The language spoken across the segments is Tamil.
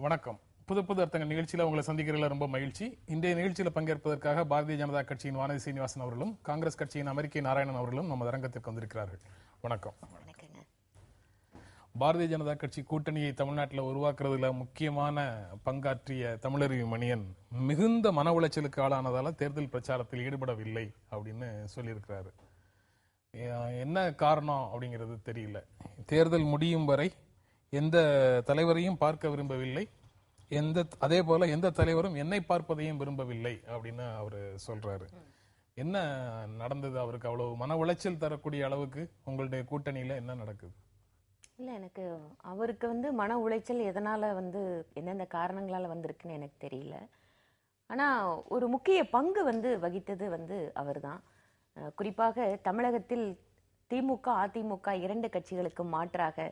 வணக்கம். புது புது அர்த்தங்கள் நிகழ்ச்சியில உங்களை சந்திக்கிறதுல ரொம்ப மகிழ்ச்சி. இன்றைய நிகழ்ச்சியில பங்கேற்பதற்காக பாரதிய ஜனதா கட்சியின் வானதி சீனிவாசன் அவர்களும் காங்கிரஸ் கட்சியின் அமெரிக்கை நாராயணன் அவர்களும் நம்ம அரங்கத்திற்கு வந்திருக்கிறார்கள். வணக்கம். பாரதிய ஜனதா கட்சி கூட்டணியை தமிழ்நாட்டில் உருவாக்குறதுல முக்கியமான பங்காற்றிய தமிழருவி மணியன் மிகுந்த மன உளைச்சலுக்கு ஆளானதால தேர்தல் பிரச்சாரத்தில் ஈடுபடவில்லை அப்படின்னு சொல்லியிருக்கிறாரு. என்ன காரணம் அப்படிங்கிறது தெரியல. தேர்தல் முடியும் வரை எந்த தலைவரையும் பார்க்க விரும்பவில்லை, அதே போல எந்த தலைவரும் என்னை பார்ப்பதையும் விரும்பவில்லை அப்படின்னு அவரு சொல்றாரு. என்ன நடந்தது? அவருக்கு அவ்வளவு மன உளைச்சல் தரக்கூடிய அளவுக்கு உங்களுடைய கூட்டணியில என்ன நடக்குது? இல்ல, எனக்கு அவருக்கு மன உளைச்சல் எதனால எந்தெந்த காரணங்களால வந்திருக்குன்னு எனக்கு தெரியல. ஆனா ஒரு முக்கிய பங்கு வகித்தது அவர்தான். குறிப்பாக தமிழகத்தில் திமுக அதிமுக இரண்டு கட்சிகளுக்கு மாற்றாக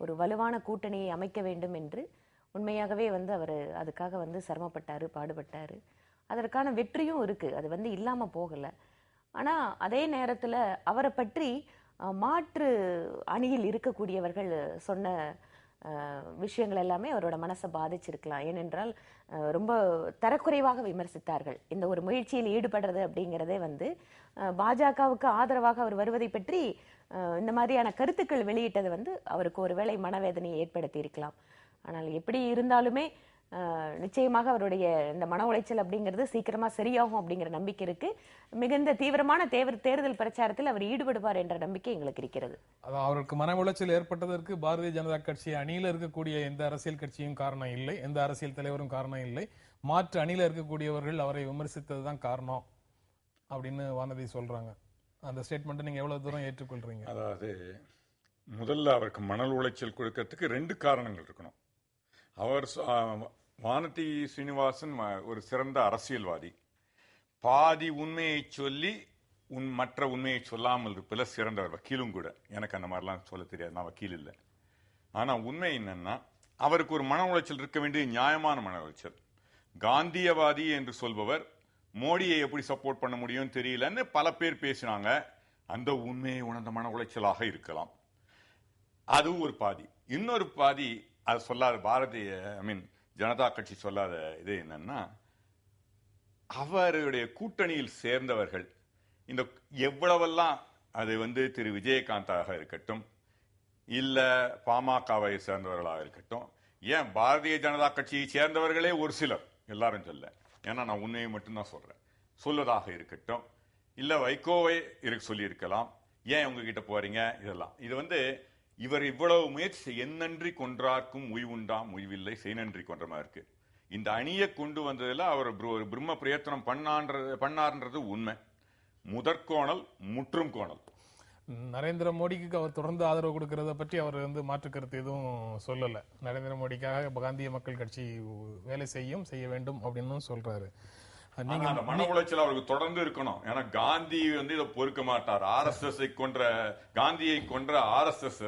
ஒரு வலுவான கூட்டணியை அமைக்க வேண்டும் என்று உண்மையாகவே அவர் அதுக்காக சிரமப்பட்டாரு, பாடுபட்டாரு. அதற்கான வெற்றியும் இருக்கு, அது இல்லாம போகல. ஆனா அதே நேரத்துல அவரை பற்றி மாற்று அணியில் இருக்கக்கூடியவர்கள் சொன்ன விஷயங்கள் எல்லாமே அவரோட மனசை பாதிச்சிருக்கலாம். ஏனென்றால் ரொம்ப தரக்குறைவாக விமர்சித்தார்கள். இந்த ஒரு முயற்சியில் ஈடுபடுறது அப்படிங்கிறதே பாஜகவுக்கு ஆதரவாக அவர் வருவதை பற்றி இந்த மாதிரியான கருத்துக்கள் வெளியிட்டது அவருக்கு ஒருவேளை மனவேதனையை ஏற்படுத்தி இருக்கலாம். ஆனால் எப்படி இருந்தாலுமே நிச்சயமாக அவருடைய இந்த மன உளைச்சல் அப்படிங்கிறது சீக்கிரமா சரியாகும் அப்படிங்கிற நம்பிக்கை இருக்கு. மிகுந்த தீவிரமான தேர்தல் பிரச்சாரத்தில் அவர் ஈடுபடுவார் என்ற நம்பிக்கை எங்களுக்கு இருக்கிறது. அவருக்கு மன உளைச்சல் ஏற்பட்டதற்கு பாரதிய ஜனதா கட்சி அணியில இருக்கக்கூடிய எந்த அரசியல் கட்சியும் காரணம் இல்லை, எந்த அரசியல் தலைவரும் காரணம் இல்லை. மாற்று அணியில இருக்கக்கூடியவர்கள் அவரை விமர்சித்ததுதான் காரணம் அப்படின்னு வானதி சொல்றாங்க. அந்த ஸ்டேட்மெண்ட் நீங்க எவ்வளவு தூரம் ஏற்றுக்கொள்றீங்க? அதாவது முதல்ல அவருக்கு மணல் உளைச்சல் கொடுக்கறதுக்கு ரெண்டு காரணங்கள் இருக்கணும். அவர் வானதி சீனிவாசன் ஒரு சிறந்த அரசியல்வாதி. பாதி உண்மையை சொல்லி மற்ற உண்மையை சொல்லாமல் இருப்பதில் சிறந்தவர். வக்கீலும் கூட. எனக்கு அந்த மாதிரிலாம் சொல்ல தெரியாது, நான் வக்கீல் இல்லை. ஆனா உண்மை என்னன்னா, அவருக்கு ஒரு மன உளைச்சல் இருக்க வேண்டிய நியாயமான மன உளைச்சல். காந்தியவாதி என்று சொல்பவர் மோடியை எப்படி சப்போர்ட் பண்ண முடியும் தெரியலன்னு பல பேர் பேசினாங்க. அந்த உண்மையை உணர்ந்த மன உளைச்சலாக இருக்கலாம். அது ஒரு பாதி. இன்னொரு பாதி அது சொல்லாத பாரதிய ஜனதா கட்சி சொல்லாத இது என்னன்னா, அவருடைய கூட்டணியில் சேர்ந்தவர்கள் இந்த எவ்வளவெல்லாம் அது திரு விஜயகாந்தாக இருக்கட்டும், இல்ல பாமகவை சேர்ந்தவர்களாக இருக்கட்டும், ஏன் பாரதிய ஜனதா கட்சியை சேர்ந்தவர்களே ஒரு சிலர், எல்லாரும் சொல்ல, ஏன்னா நான் உண்மையை மட்டும்தான் சொல்றேன், சொல்வதாக இருக்கட்டும், இல்ல வைகோவை சொல்லி இருக்கலாம், ஏன் உங்ககிட்ட போறீங்க, இதெல்லாம் இது இவர் இவ்வளவு முயற்சி என்னன்றி கொன்றார்க்கும் உய்வுண்டாம் உய்வில்லை செய்நன்றி கொன்ற மாதிரி இருக்கு. இந்த அணியை கொண்டு வந்ததுல அவர் ஒரு பிரம்ம பிரயத்தனம் பண்ணார்ன்றது உண்மை. முதற்கோணல் முற்றும் கோணல். நரேந்திர மோடிக்கு அவர் தொடர்ந்து ஆதரவு கொடுக்கறத பற்றி அவர் மாற்று கருத்து எதுவும் சொல்லல. நரேந்திர மோடிக்காக காந்திய மக்கள் கட்சி வேலை செய்ய வேண்டும் அப்படின்னு சொல்றாரு. அந்த மன உளைச்சல் அவருக்கு தொடர்ந்து இருக்கணும். ஏன்னா காந்தி இதை பொறுக்க மாட்டார். RSS காந்தியை கொன்ற RSS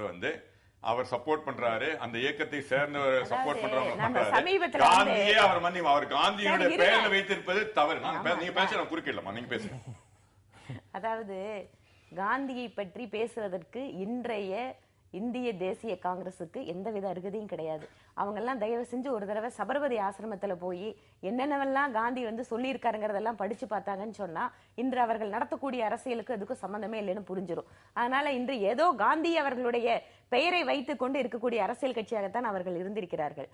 அவர் சப்போர்ட் பண்றாரு. அந்த இயக்கத்தை சேர்ந்தவர் சப்போர்ட் பண்றவங்க காந்தியே அவர் காந்தியோட பெயர்ல வைத்திருப்பது தவறு. நீங்க பேச குறுக்கிடலாமா? நீங்க பேசுங்க. அதாவது காந்தியை பற்றி பேசுவதற்கு இன்றைய இந்திய தேசிய காங்கிரசுக்கு எந்தவித அருகதையும் கிடையாது. அவங்க எல்லாம் தயவு செஞ்சு ஒரு தடவை சபர்மதி ஆசிரமத்துல போய் என்னென்னவெல்லாம் காந்தி சொல்லியிருக்காருங்கிறதெல்லாம் படிச்சு பார்த்தாங்கன்னு சொன்னா இன்று அவர்கள் நடத்தக்கூடிய அரசியலுக்கு அதுக்கும் சம்பந்தமே இல்லைன்னு புரிஞ்சிடும். அதனால இன்று ஏதோ காந்தி அவர்களுடைய பெயரை வைத்துக் கொண்டு இருக்கக்கூடிய அரசியல் கட்சியாகத்தான் அவர்கள் இருந்திருக்கிறார்கள்.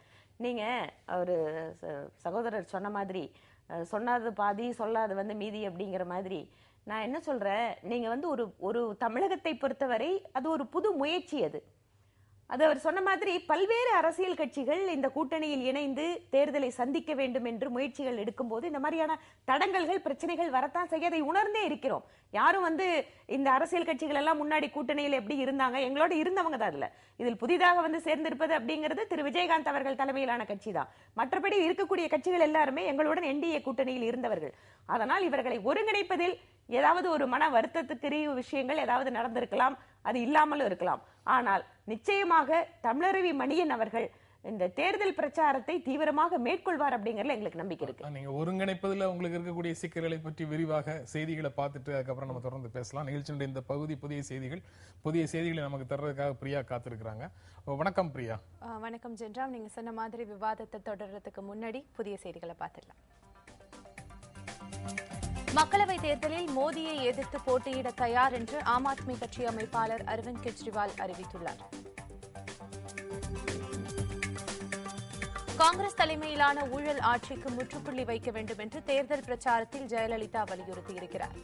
நீங்க ஒரு சகோதரர் சொன்ன மாதிரி சொன்னாது பாதி சொல்லாது மீதி அப்படிங்கிற மாதிரி நான் என்ன சொல்றேன், நீங்க ஒரு தமிழகத்தை பொறுத்தவரை அது ஒரு புது முயற்சி. அது அவர் சொன்ன மாதிரி பல்வேறு அரசியல் கட்சிகள் இந்த கூட்டணியில் இணைந்து தேர்தலை சந்திக்க வேண்டும் என்று முயற்சிகள் எடுக்கும் போது இந்த மாதிரியான தடங்கல்கள் பிரச்சனைகள் வரத்தான் செய்ய, அதை உணர்ந்தே இருக்கிறோம். யாரும் இந்த அரசியல் கட்சிகள் எல்லாம் முன்னாடி கூட்டணியில் எப்படி இருந்தாங்க, எங்களோட இருந்தவங்க தான். இதில் புதிதாக சேர்ந்திருப்பது அப்படிங்கிறது திரு விஜயகாந்த் அவர்கள் தலைமையிலான கட்சி தான். மற்றபடி இருக்கக்கூடிய கட்சிகள் எல்லாருமே எங்களுடன் NDA கூட்டணியில் இருந்தவர்கள். அதனால் இவர்களை ஒருங்கிணைப்பதில் ஏதாவது ஒரு மன வருத்தத்துக்குரிய விஷயங்கள் ஏதாவது நடந்திருக்கலாம், அது இல்லாமலும் இருக்கலாம். ஆனால் நிச்சயமாக தமிழருவி மணியன் அவர்கள் இந்த தேர்தல் பிரச்சாரத்தை தீவிரமாக மேற்கொள்வார் அப்படிங்கறதுல எங்களுக்கு நம்பிக்கை இருக்கு. நீங்க ஒருங்கிணைப்பதுல உங்களுக்கு இருக்கக்கூடிய சிக்கல்களை பற்றி விரிவாக செய்திகளை பார்த்துட்டு அதுக்கப்புறம் நம்ம தொடர்ந்து பேசலாம். நிகழ்ச்சியினுடைய இந்த பகுதி புதிய செய்திகளை நமக்கு தர்றதுக்காக பிரியா காத்திருக்கிறாங்க. வணக்கம் பிரியா. வணக்கம் ஜென்ராம். நீங்க சொன்ன மாதிரி விவாதத்தை தொடர்றதுக்கு முன்னாடி புதிய செய்திகளை பார்த்துடலாம். மக்களவை தேர்தலில் மோடியை எதிர்த்து போட்டியிட தயார் என்று ஆம் ஆத்மி கட்சி அமைப்பாளர் அரவிந்த் கெஜ்ரிவால் அறிவித்துள்ளார். காங்கிரஸ் தலைமையிலான ஊழல் ஆட்சிக்கு முற்றுப்புள்ளி வைக்க வேண்டும் என்று தேர்தல் பிரச்சாரத்தில் ஜெயலலிதா வலியுறுத்தியிருக்கிறார்.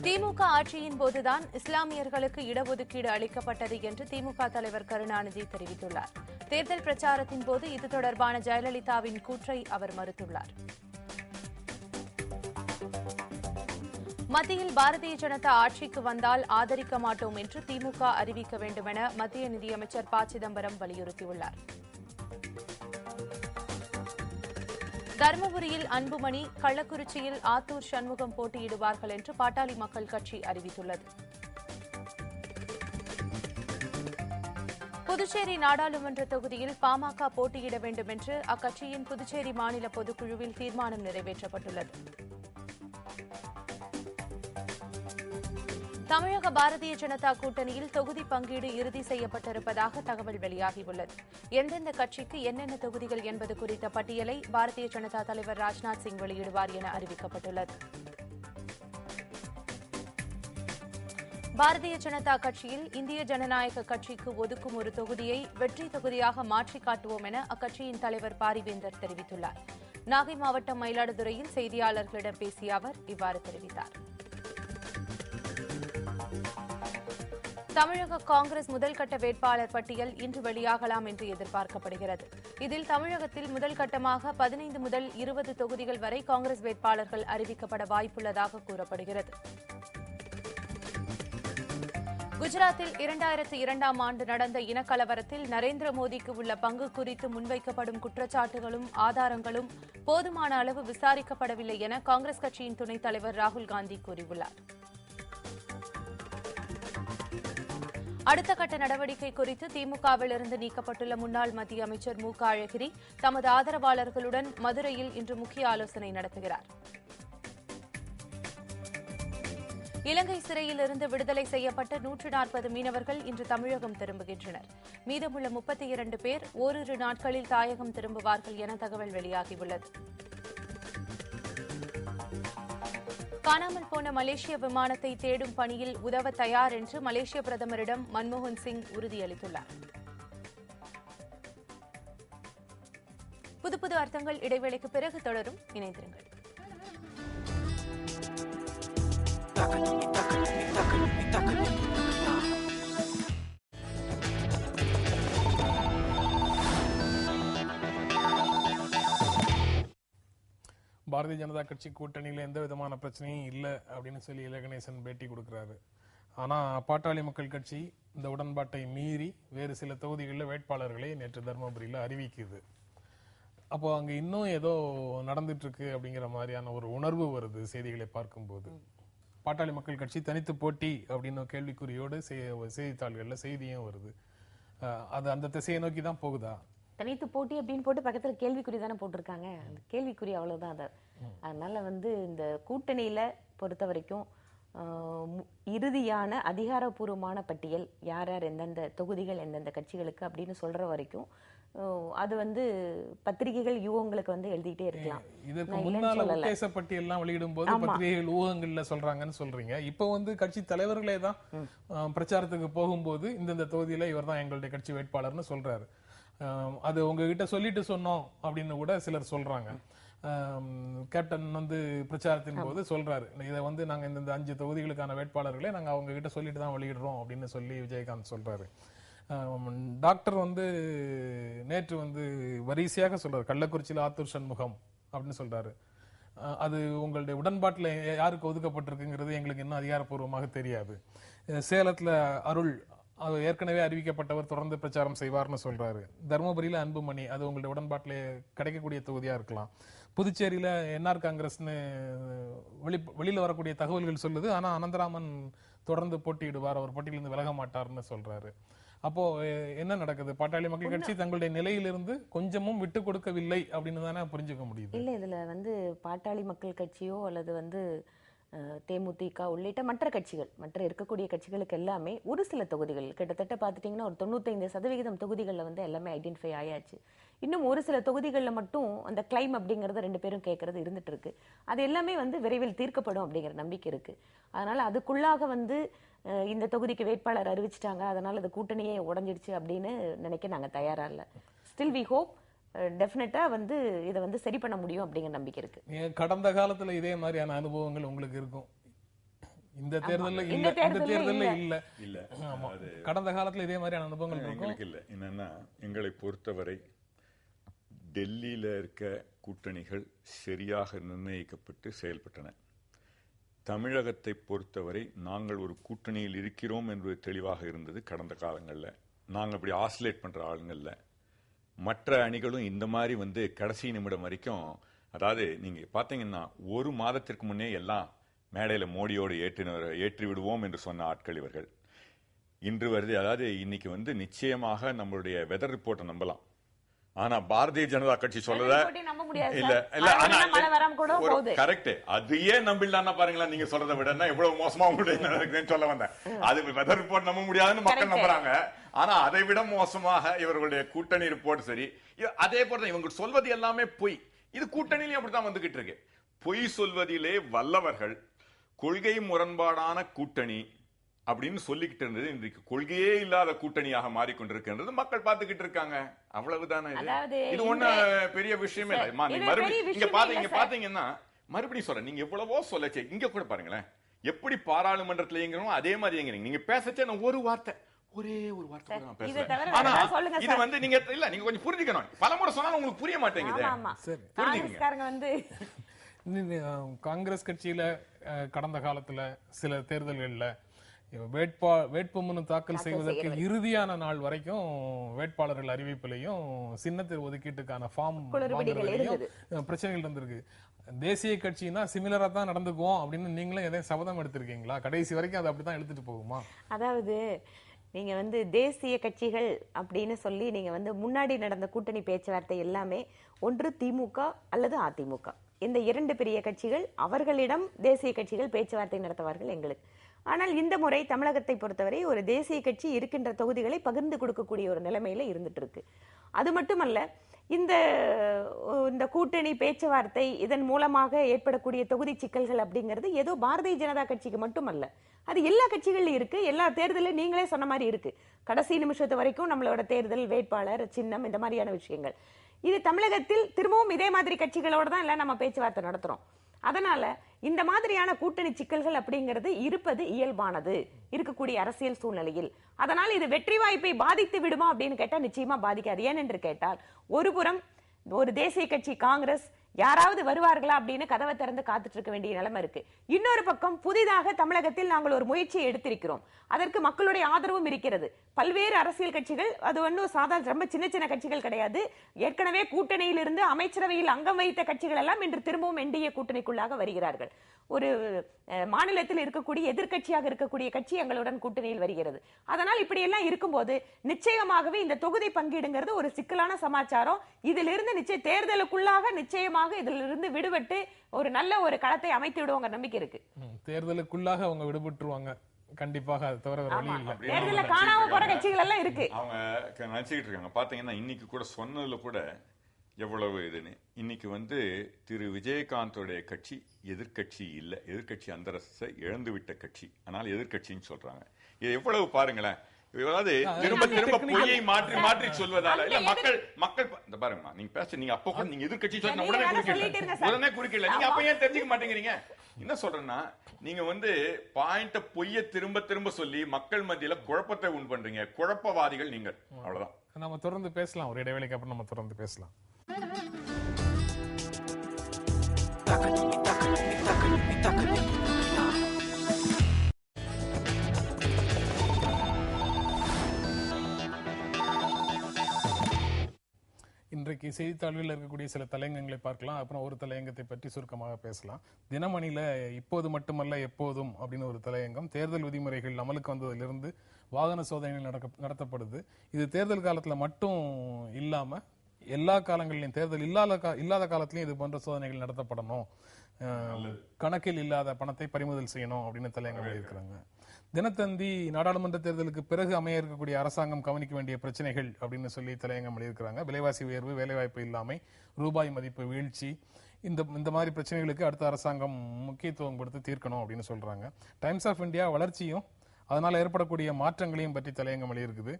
திமுக ஆட்சியின் போதுதான் இஸ்லாமியர்களுக்கு இடஒதுக்கீடு அளிக்கப்பட்டது என்று திமுக தலைவர் கருணாநிதி தெரிவித்துள்ளார். தேர்தல் பிரச்சாரத்தின் போது இது தொடர்பான ஜெயலலிதாவின் கூற்றை அவர் மறுத்துள்ளார். மத்தியில் பாரதிய ஜனதா ஆட்சிக்கு வந்தால் ஆதரிக்க மாட்டோம் என்று திமுக அறிவிக்க வேண்டும் என மத்திய நிதியமைச்சர் ப. சிதம்பரம் வலியுறுத்தியுள்ளார். தருமபுரியில் அன்புமணி, கள்ளக்குறிச்சியில் ஆத்தூர் சண்முகம் போட்டியிடுவார்கள் என்று பாட்டாளி மக்கள் கட்சி அறிவித்துள்ளது. புதுச்சேரி நாடாளுமன்ற தொகுதியில் பாமக போட்டியிட வேண்டும் என்று அக்கட்சியின் புதுச்சேரி மாநில பொதுக்குழுவில் தீர்மானம் நிறைவேற்றப்பட்டுள்ளது. தமிழக பாரதிய ஜனதா கூட்டணியில் தொகுதி பங்கீடு இறுதி செய்யப்பட்டிருப்பதாக தகவல் வெளியாகியுள்ளது. எந்தெந்த கட்சிக்கு என்னென்ன தொகுதிகள் என்பது குறித்த பட்டியலை பாரதிய ஜனதா தலைவர் ராஜ்நாத் சிங் வெளியிடுவார் என அறிவிக்கப்பட்டுள்ளது. பாரதிய ஜனதா கட்சியில் இந்திய ஜனநாயக கட்சிக்கு ஒதுக்கும் ஒரு தொகுதியை வெற்றி தொகுதியாக மாற்றி காட்டுவோம் என அக்கட்சியின் தலைவர் பாரிவேந்தர் தெரிவித்துள்ளார். நாகை மாவட்டம் மயிலாடுதுறையில் செய்தியாளர்களிடம் பேசிய அவர் இவ்வாறு தெரிவித்தார். தமிழக காங்கிரஸ் முதல்கட்ட வேட்பாளர் பட்டியல் இன்று வெளியாகலாம் என்று எதிர்பார்க்கப்படுகிறது. இதில் தமிழகத்தில் முதல் கட்டமாக 15 முதல் 20 தொகுதிகள் வரை காங்கிரஸ் வேட்பாளர்கள் அறிவிக்கப்பட வாய்ப்புள்ளதாக கூறப்படுகிறது. குஜராத்தில் 2002ஆம் ஆண்டு நடந்த இனக்கலவரத்தில் நரேந்திர மோடிக்கு உள்ள பங்கு குறித்து முன்வைக்கப்படும் குற்றச்சாட்டுகளும் ஆதாரங்களும் போதுமான அளவு விசாரிக்கப்படவில்லை என காங்கிரஸ் கட்சியின் துணைத் தலைவர் ராகுல் காந்தி கூறியுள்ளார். அடுத்த கட்ட நடவடிக்கை குறித்து திமுகவிலிருந்து நீக்கப்பட்டுள்ள முன்னாள் மத்திய அமைச்சர் மு. க. அழகிரி தமது ஆதரவாளர்களுடன் மதுரையில் இன்று முக்கிய ஆலோசனை நடத்துகிறார். இலங்கை சிறையிலிருந்து விடுதலை செய்யப்பட்ட 140 மீனவர்கள் இன்று தமிழகம் திரும்புகின்றனர். மீதமுள்ள 32 பேர் ஓரிரு நாட்களில் தாயகம் திரும்புவார்கள் என தகவல் வெளியாகியுள்ளது. காணாமல் போன மலேசிய விமானத்தை தேடும் பணியில் உதவ தயார் என்று மலேசிய பிரதமரிடம் மன்மோகன் சிங் உறுதியளித்துள்ளார். புது அர்த்தங்கள் இடைவேளைக்கு பிறகு தொடரும். இணைந்திருங்கள். பாரதிய ஜனதா கட்சி கூட்டணியில எந்த விதமான பிரச்சனையும் இல்லை அப்படின்னு சொல்லி இலகணேசன் பேட்டி கொடுக்கிறாரு. ஆனா பாட்டாளி மக்கள் கட்சி இந்த உடன்பாட்டை மீறி வேறு சில தொகுதிகளில் வேட்பாளர்களை நேற்று தருமபுரியில் அறிவிக்குது. அப்போ அங்க இன்னும் ஏதோ நடந்துட்டு இருக்கு அப்படிங்கிற மாதிரியான ஒரு உணர்வு வருது செய்திகளை பார்க்கும்போது. பாட்டாளி மக்கள் கட்சி தனித்து போட்டி அப்படின்னு கேள்விக்குறியோடு செய்தித்தாள்கள்ல செய்தியும் வருது. அது அந்த திசையை நோக்கி தான் போகுதா? தனித்து போட்டி அப்படின்னு போட்டு பக்கத்துல கேள்விக்குறி தானே போட்டிருக்காங்க. அந்த கேள்விக்குறி அவ்வளவுதான். அதனால இந்த கூட்டணியில பொறுத்த வரைக்கும் இறுதியான அதிகாரப்பூர்வமான பட்டியல் யார் யார் எந்தெந்த தொகுதிகள் எந்தெந்த கட்சிகளுக்கு அப்படின்னு சொல்ற வரைக்கும் அது பத்திரிகைகள் யூகங்களுக்கு எழுதிட்டே இருக்கலாம். இதுக்கு முன்னால உத்தேச பட்டியல்லாம் வெளியிடும் போது பத்திரிகைகள் ஊகங்கள்ல சொல்றாங்கன்னு சொல்றீங்க. இப்ப கட்சி தலைவர்களே தான் பிரச்சாரத்துக்கு போகும்போது இந்தந்த தொகுதியில இவர் தான் எங்களுடைய கட்சி வேட்பாளர்னு சொல்றாரு. அது உங்ககிட்ட சொல்லிட்டு சொன்னோம் அப்படின்னு கூட சிலர் சொல்றாங்க. கேப்டன் பிரச்சாரத்தின் போது சொல்றாரு, இதை நாங்க இந்த 5 தொகுதிகளுக்கான வேட்பாளர்களை நாங்க அவங்க கிட்ட சொல்லிட்டு தான் வெளியிடுறோம் அப்படின்னு சொல்லி விஜயகாந்த் சொல்றாரு. டாக்டர் நேற்று வரிசையாக சொல்றாரு, கள்ளக்குறிச்சியில் ஆத்தூர் சண்முகம் அப்படின்னு சொல்றாரு. அது உங்களுடைய உடன்பாட்டில் யாருக்கு ஒதுக்கப்பட்டிருக்குங்கிறது எங்களுக்கு இன்னும் அதிகாரப்பூர்வமாக தெரியாது. சேலத்துல அருள் ஏற்கனவே அறிவிக்கப்பட்டவர் தொடர்ந்து பிரச்சாரம் செய்வார்னு சொல்றாரு. தருமபுரியில அன்புமணி, அது உங்களுடைய உடன்பாட்டிலே கிடைக்கக்கூடிய தொகுதியா இருக்கலாம். புதுச்சேரியில என்ஆர் காங்கிரஸ்னு வெளியில வரக்கூடிய தகவல்கள் சொல்லுது. ஆனா அனந்தராமன் தொடர்ந்து போட்டியிடுவார், அவர் போட்டியிலிருந்து விலக மாட்டார்னு சொல்றாரு. அப்போ என்ன நடக்குது? பாட்டாளி மக்கள் கட்சி தங்களுடைய நிலையிலிருந்து கொஞ்சமும் விட்டு கொடுக்கவில்லை அப்படின்னு தானே புரிஞ்சுக்க முடியுது. இல்ல இதுல பாட்டாளி மக்கள் கட்சியோ அல்லது தேமுதிக உள்ளிட்ட மற்ற கட்சிகள், மற்ற இருக்கக்கூடிய கட்சிகளுக்கு எல்லாமே ஒரு சில தொகுதிகள் கிட்டத்தட்ட பார்த்துட்டீங்கன்னா ஒரு 95% தொகுதிகளில் எல்லாமே ஐடென்டிஃபை ஆயாச்சு. இன்னும் ஒரு சில தொகுதிகளில் மட்டும் அந்த கிளைம் அப்படிங்கறத 2 பேரும் கேட்கறது இருந்துட்டு இருக்கு. அது எல்லாமே விரைவில் தீர்க்கப்படும் அப்படிங்கிற நம்பிக்கை இருக்கு. அதனால அதுக்குள்ளாக இந்த தொகுதிக்கு வேட்பாளர் அறிவிச்சிட்டாங்க, அதனால அது கூட்டணியே உடைஞ்சிடுச்சு அப்படின்னு நினைக்க நாங்க தயாரா இல்ல. ஸ்டில் வி ஹோப் டெஃபினட்டா இதை சரி பண்ண முடியும் அப்படிங்கிற நம்பிக்கை இருக்கு. கடந்த காலத்துல இதே மாதிரியான அனுபவங்கள் உங்களுக்கு இருக்கும். இந்த தேர்தல்ல இல்ல. ஆமா, கடந்த காலத்துல இதே மாதிரியான அனுபவங்கள் இருக்கும். இல்ல என்னன்னா, எங்களை பொறுத்தவரை டெல்லியில இருக்க கூட்டணிகள் சரியாக நிர்ணயிக்கப்பட்டு செயல்பட்டன. தமிழகத்தை பொறுத்தவரை நாங்கள் ஒரு கூட்டணியில் இருக்கிறோம் என்பது தெளிவாக இருந்தது. கடந்த காலங்களில் நாங்கள் இப்படி ஆசிலேட் பண்ற ஆளுங்கள்ல மற்ற அணிகளும் இந்த மாதிரி கடைசி நிமிடம் வரைக்கும், அதாவது நீங்க பாத்தீங்கன்னா ஒரு மாதத்திற்கு முன்னே எல்லாம் மேடையில மோடியோடு ஏற்றி விடுவோம் என்று சொன்ன ஆட்கள் இவர்கள். இன்று வருது, அதாவது இன்னைக்கு நிச்சயமாக நம்மளுடைய வெதர் ரிப்போர்ட்டை நம்பலாம். ஆனா பாரதிய ஜனதா கட்சி சொல்லல கரெக்ட். அதையே நம்பிடலாம் பாருங்களா, நீங்க சொல்றதை விட எவ்வளவு மோசமா உங்களுடைய சொல்ல வந்தேன். அது வெதர் ரிப்போர்ட் நம்ப முடியாதுன்னு மக்கள் நம்புறாங்க. ஆனா அதை விட மோசமாக இவர்களுடைய கூட்டணி ரிப்போர்ட் சரி. அதே போல இவங்க சொல்வது எல்லாமே பொய். இது கூட்டணியிலும் அப்படித்தான் வந்துகிட்டு இருக்கு. பொய் சொல்வதிலே வல்லவர்கள். கொள்கை முரண்பாடான கூட்டணி அப்படின்னு சொல்லிக்கிட்டு இருந்தது இன்றைக்கு கொள்கையே இல்லாத கூட்டணியாக மாறிக்கொண்டிருக்கின்றது. மக்கள் பார்த்துக்கிட்டு இருக்காங்க. அவ்வளவுதானே. இது ஒண்ணு பெரிய விஷயமே இல்லை. நீங்க பாத்தீங்கன்னா மறுபடியும் சொல்றேன், நீங்க எவ்வளவோ சொல்லச்சே இங்க கூட பாருங்களேன், எப்படி பாராளுமன்றத்துல இயங்குறோம் அதே மாதிரி இயங்குறீங்க. நீங்க பேசச்சே நான் ஒரே ஒரு வார்த்தை தான் பேசுறேன். ஆனா இது நீங்க இல்ல, நீங்க கொஞ்சம் புரிஞ்சுக்கணும். பலமுறை சொன்னாலும் உங்களுக்கு புரிய மாட்டேங்குது. காங்கிரஸ் கட்சியில கடந்த காலத்துல சில தேர்தல்கள்ல வேட்புமனு தாக்கல் செய்வதற்கு இறுதியான நாள் வரைக்கும் வேட்பாளர்கள் அறிவிப்பிலையும் சின்னத்தை ஒதுக்கீட்டுக்கான ஃபார்ம் பிரச்சனைகள் இருந்திருக்கு. தேசிய கட்சினா சிமிலரா தான் நடந்துக்குவோம் அப்படின்னு நீங்களும் எதையும் சபதம் எடுத்திருக்கீங்களா? கடைசி வரைக்கும் அது அப்படித்தான் எடுத்துட்டு போகுமா? அதாவது நீங்க தேசிய கட்சிகள் அப்படின்னு சொல்லி நீங்க முன்னாடி நடந்த கூட்டணி பேச்சுவார்த்தை எல்லாமே ஒன்று திமுக அல்லது அதிமுக, இந்த 2 பெரிய கட்சிகள், அவர்களிடம் தேசிய கட்சிகள் பேச்சுவார்த்தை நடத்துவார்கள் எங்களுக்கு. ஆனால் இந்த முறை தமிழகத்தை பொறுத்தவரை ஒரு தேசிய கட்சி இருக்கின்ற தொகுதிகளை பகிர்ந்து கொடுக்கக்கூடிய ஒரு நிலைமையில இருந்துட்டு இருக்கு. அது மட்டுமல்ல, இந்த கூட்டணி பேச்சுவார்த்தை இதன் மூலமாக ஏற்படக்கூடிய தொகுதி சிக்கல்கள் அப்படிங்கிறது ஏதோ பாரதிய ஜனதா கட்சிக்கு மட்டுமல்ல, அது எல்லா கட்சிகள்லயும் இருக்கு. எல்லா தேர்தலும் நீங்களே சொன்ன மாதிரி இருக்கு. கடைசி நிமிஷத்து வரைக்கும் நம்மளோட தேர்தல் வேட்பாளர் சின்னம் இந்த மாதிரியான விஷயங்கள். இது தமிழகத்தில் திரும்பவும் இதே மாதிரி கட்சிகளோட தான் எல்லாம் நம்ம பேச்சுவார்த்தை நடத்துறோம். அதனால இந்த மாதிரியான கூட்டணி சிக்கல்கள் அப்படிங்கிறது இருப்பது இயல்பானது இருக்கக்கூடிய அரசியல் சூழ்நிலையில். அதனால் இது வெற்றி வாய்ப்பை பாதித்து விடுமா அப்படின்னு கேட்டா நிச்சயமா பாதிக்காது. ஏனென்று கேட்டால், ஒரு புறம் ஒரு தேசிய கட்சி காங்கிரஸ் யாராவது வருவார்களா அப்படின்னு கதவை திறந்து காத்துட்டு இருக்க வேண்டிய நிலைமை இருக்கு. இன்னொரு பக்கம் புதிதாக தமிழகத்தில் நாங்கள் ஒரு முயற்சியை எடுத்திருக்கிறோம். அதற்கு மக்களுடைய ஆதரவும் இருக்கிறது. பல்வேறு அரசியல் கட்சிகள், அது சாதாரண ரொம்ப சின்ன சின்ன கட்சிகள் கிடையாது. ஏற்கனவே கூட்டணியில் இருந்து அமைச்சரவையில் அங்கம் வைத்த கட்சிகள் எல்லாம் இன்று திரும்பவும் என்டிஏ கூட்டணிக்குள்ளாக வருகிறார்கள். ஒரு மாநிலத்தில் இருக்கக்கூடிய எதிர்கட்சியாக இருக்கக்கூடிய கட்சி எங்களுடன் கூட்டணியில் வருகிறது. அதனால் இப்படி எல்லாம் இருக்கும்போது நிச்சயமாகவே இந்த தொகுதி பங்கீடுங்கிறது ஒரு சிக்கலான சமாச்சாரம். இதிலிருந்து நிச்சய தேர்தலுக்குள்ளாக நிச்சயமாக இதிலிருந்து விடுபட்டு ஒரு நல்ல ஒரு களத்தை அமைத்து விடுவாங்க நம்பிக்கை இருக்கு. தேர்தலுக்குள்ளாக அவங்க விடுபட்டுருவாங்க கண்டிப்பாக. அது தவிர வேற வழி இல்ல. தேர்தல்ல காணாம போற கட்சிகள் எல்லாம் இருக்கு. அவங்க நினைச்சிட்டு இருக்காங்க. பாத்தீங்கன்னா இன்னைக்கு கூட சொன்னதுல கூட எவ்வளவு இதுன்னு. இன்னைக்கு திரு விஜயகாந்தோடைய கட்சி எதிர்கட்சி இல்ல, எதிர்கட்சி அந்தரசை இழந்து விட்ட கட்சி, ஆனால் எதிர்கட்சின்னு சொல்றாங்க. இது எவ்வளவு பாருங்களேன். திரும்ப திரும்ப பொய்யை மாற்றி மாற்றி சொல்வதால இல்ல மக்கள் இந்த பாருங்கம்மா, நீங்க பேச நீங்க அப்ப கூட நீங்க எதிர்கட்சி சொன்ன உடனே குறுக்கல. நீங்க அப்ப ஏன் தெரிஞ்சுக்க மாட்டேங்கிறீங்க? என்ன சொல்றேன்னா, நீங்க பாயிண்ட பொய்ய திரும்ப திரும்ப சொல்லி மக்கள் மத்தியில குழப்பத்தை உண்டு பண்றீங்க. குழப்பவாதிகள் நீங்கள். அவ்வளவுதான். நம்ம தொடர்ந்து பேசலாம். ஒரு இடைவேளைக்கு அப்புறம் நம்ம தொடர்ந்து பேசலாம். இன்றைக்கு செய்தித்தாள்களில் இருக்கக்கூடிய சில தலையங்கங்களை பார்க்கலாம். அப்புறம் ஒரு தலையங்கத்தை பற்றி சுருக்கமாக பேசலாம். தினமணியில இப்போது மட்டுமல்ல எப்போதும் அப்படின்னு ஒரு தலையங்கம். தேர்தல் விதிமுறைகள் அமலுக்கு வந்ததிலிருந்து வாகன சோதனைகள் நடத்தப்படுது. இது தேர்தல் காலத்துல மட்டும் இல்லாம எல்லா காலங்களிலும், தேர்தல் இல்லாத காலத்திலையும் இது போன்ற சோதனைகள் நடத்தப்படணும். கணக்கில் இல்லாத பணத்தை பறிமுதல் செய்யணும் அப்படின்னு தலையங்கம் இருக்கிறாங்க. தினத்தந்தி நாடாளுமன்ற தேர்தலுக்கு பிறகு அமைய இருக்கக்கூடிய அரசாங்கம் கவனிக்க வேண்டிய பிரச்சனைகள் அப்படின்னு சொல்லி தலையங்கம் எழுதியிருக்கிறாங்க. விலைவாசி உயர்வு, வேலைவாய்ப்பு இல்லாமை, ரூபாய் மதிப்பு வீழ்ச்சி, இந்த மாதிரி பிரச்சனைகளுக்கு அடுத்த அரசாங்கம் முக்கியத்துவம் கொடுத்து தீர்க்கணும் அப்படின்னு சொல்றாங்க. டைம்ஸ் ஆஃப் இந்தியா வளர்ச்சியும் அதனால ஏற்படக்கூடிய மாற்றங்களையும் பற்றி தலையங்கம் எழுதியிருக்குது.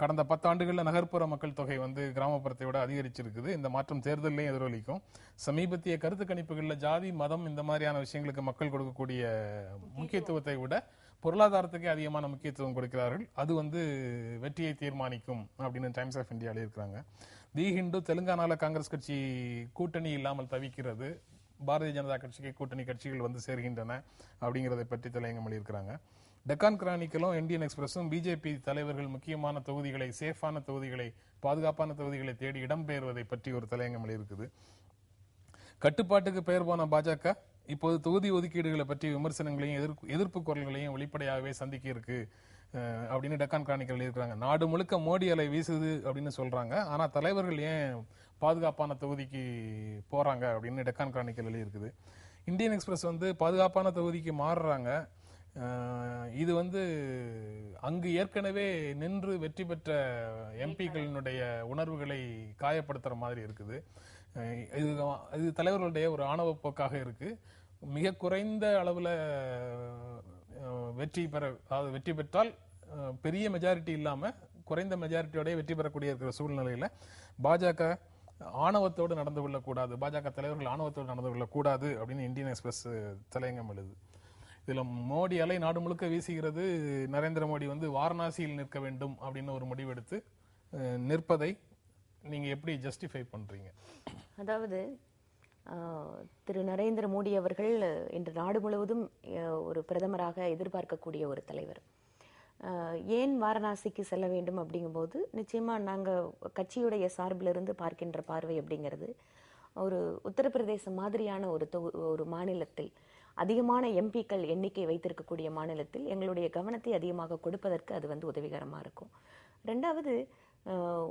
கடந்த 10 ஆண்டுகள்ல நகர்ப்புற மக்கள் தொகை கிராமப்புறத்தை விட அதிகரிச்சிருக்குது. இந்த மாற்றம் தேர்தலையும் எதிரொலிக்கும். சமீபத்திய கருத்து கணிப்புகள்ல ஜாதி, மதம் இந்த மாதிரியான விஷயங்களுக்கு மக்கள் கொடுக்கக்கூடிய முக்கியத்துவத்தை விட பொருளாதாரத்துக்கே அதிகமான முக்கியத்துவம் கொடுக்கிறார்கள். அது வெற்றியை தீர்மானிக்கும் அப்படின்னு டைம்ஸ் ஆஃப் இந்தியா எழுதியிருக்கிறாங்க. தி ஹிந்து தெலுங்கானால காங்கிரஸ் கட்சி கூட்டணி இல்லாமல் தவிக்கிறது. பாரதிய ஜனதா கட்சிக்கு கூட்டணி கட்சிகள் சேர்கின்றன அப்படிங்கறதை பற்றி தலையங்கம் எழுதியிருக்கிறாங்க. டெக்கான் கிரானிக்கலும் இந்தியன் எக்ஸ்பிரஸும் பிஜேபி தலைவர்கள் முக்கியமான தொகுதிகளை, சேஃபான தொகுதிகளை, பாதுகாப்பான தொகுதிகளை தேடி இடம்பெயர்வதை பற்றி ஒரு தலையங்கம் இருக்குது. கட்டுப்பாட்டுக்கு பெயர் போன பாஜக இப்போது தொகுதி ஒதுக்கீடுகளை பற்றி விமர்சனங்களையும் எதிர்ப்பு குரல்களையும் வெளிப்படையாகவே சந்திக்க இருக்கு அப்படின்னு டெக்கான் கிரானிக்கல் எழுதியிருக்காங்க. நாடு முழுக்க மோடி அலை வீசுது அப்படின்னு சொல்றாங்க. ஆனா தலைவர்கள் ஏன் பாதுகாப்பான தொகுதிக்கு போறாங்க அப்படின்னு டெக்கான் கிரானிக்கல் எழுதியிருக்குது. இந்தியன் எக்ஸ்பிரஸ் பாதுகாப்பான தொகுதிக்கு மாறுறாங்க. இது அங்கு ஏற்கனவே நின்று வெற்றி பெற்ற எம்பிக்களினுடைய உணர்வுகளை காயப்படுத்துற மாதிரி இருக்குது. இது தலைவர்களுடைய ஒரு ஆணவ போக்காக இருக்கு. மிக குறைந்த அளவுல வெற்றி பெற்றால் பெரிய மெஜாரிட்டி இல்லாம குறைந்த மெஜாரிட்டியோட வெற்றி பெறக்கூடிய இருக்கிற சூழ்நிலையில பாஜக ஆணவத்தோடு நடந்து கொள்ளக்கூடாது, பாஜக தலைவர்கள் ஆணவத்தோடு நடந்து கொள்ளக்கூடாது அப்படின்னு இந்தியன் எக்ஸ்பிரஸ் தலையங்கம் எழுது. இதுல மோடி அலை நாடு முழுக்க வீசுகிறது. நரேந்திர மோடி வாரணாசியில் நிற்க வேண்டும் அப்படின்னு ஒரு முடிவெடுத்து நிற்பதை நீங்க எப்படி ஜஸ்டிஃபை பண்றீங்க? அதாவது திரு நரேந்திர மோடி அவர்கள் இன்று நாடு முழுவதும் ஒரு பிரதமராக எதிர்பார்க்கக்கூடிய ஒரு தலைவர். ஏன் வாரணாசிக்கு செல்ல வேண்டும் அப்படிங்கும்போது நிச்சயமா நாங்க கட்சியுடைய சார்பிலிருந்து பார்க்கின்ற பார்வை அப்படிங்கிறது ஒரு உத்தரப்பிரதேசம் மாதிரியான ஒரு மாநிலத்தில் அதிகமான எம்பிக்கள் எண்ணிக்கை வைத்திருக்கக்கூடிய மாநிலத்தில் எங்களுடைய கவனத்தை அதிகமாக கொடுப்பதற்கு அது உதவிகரமா இருக்கும். ரெண்டாவது,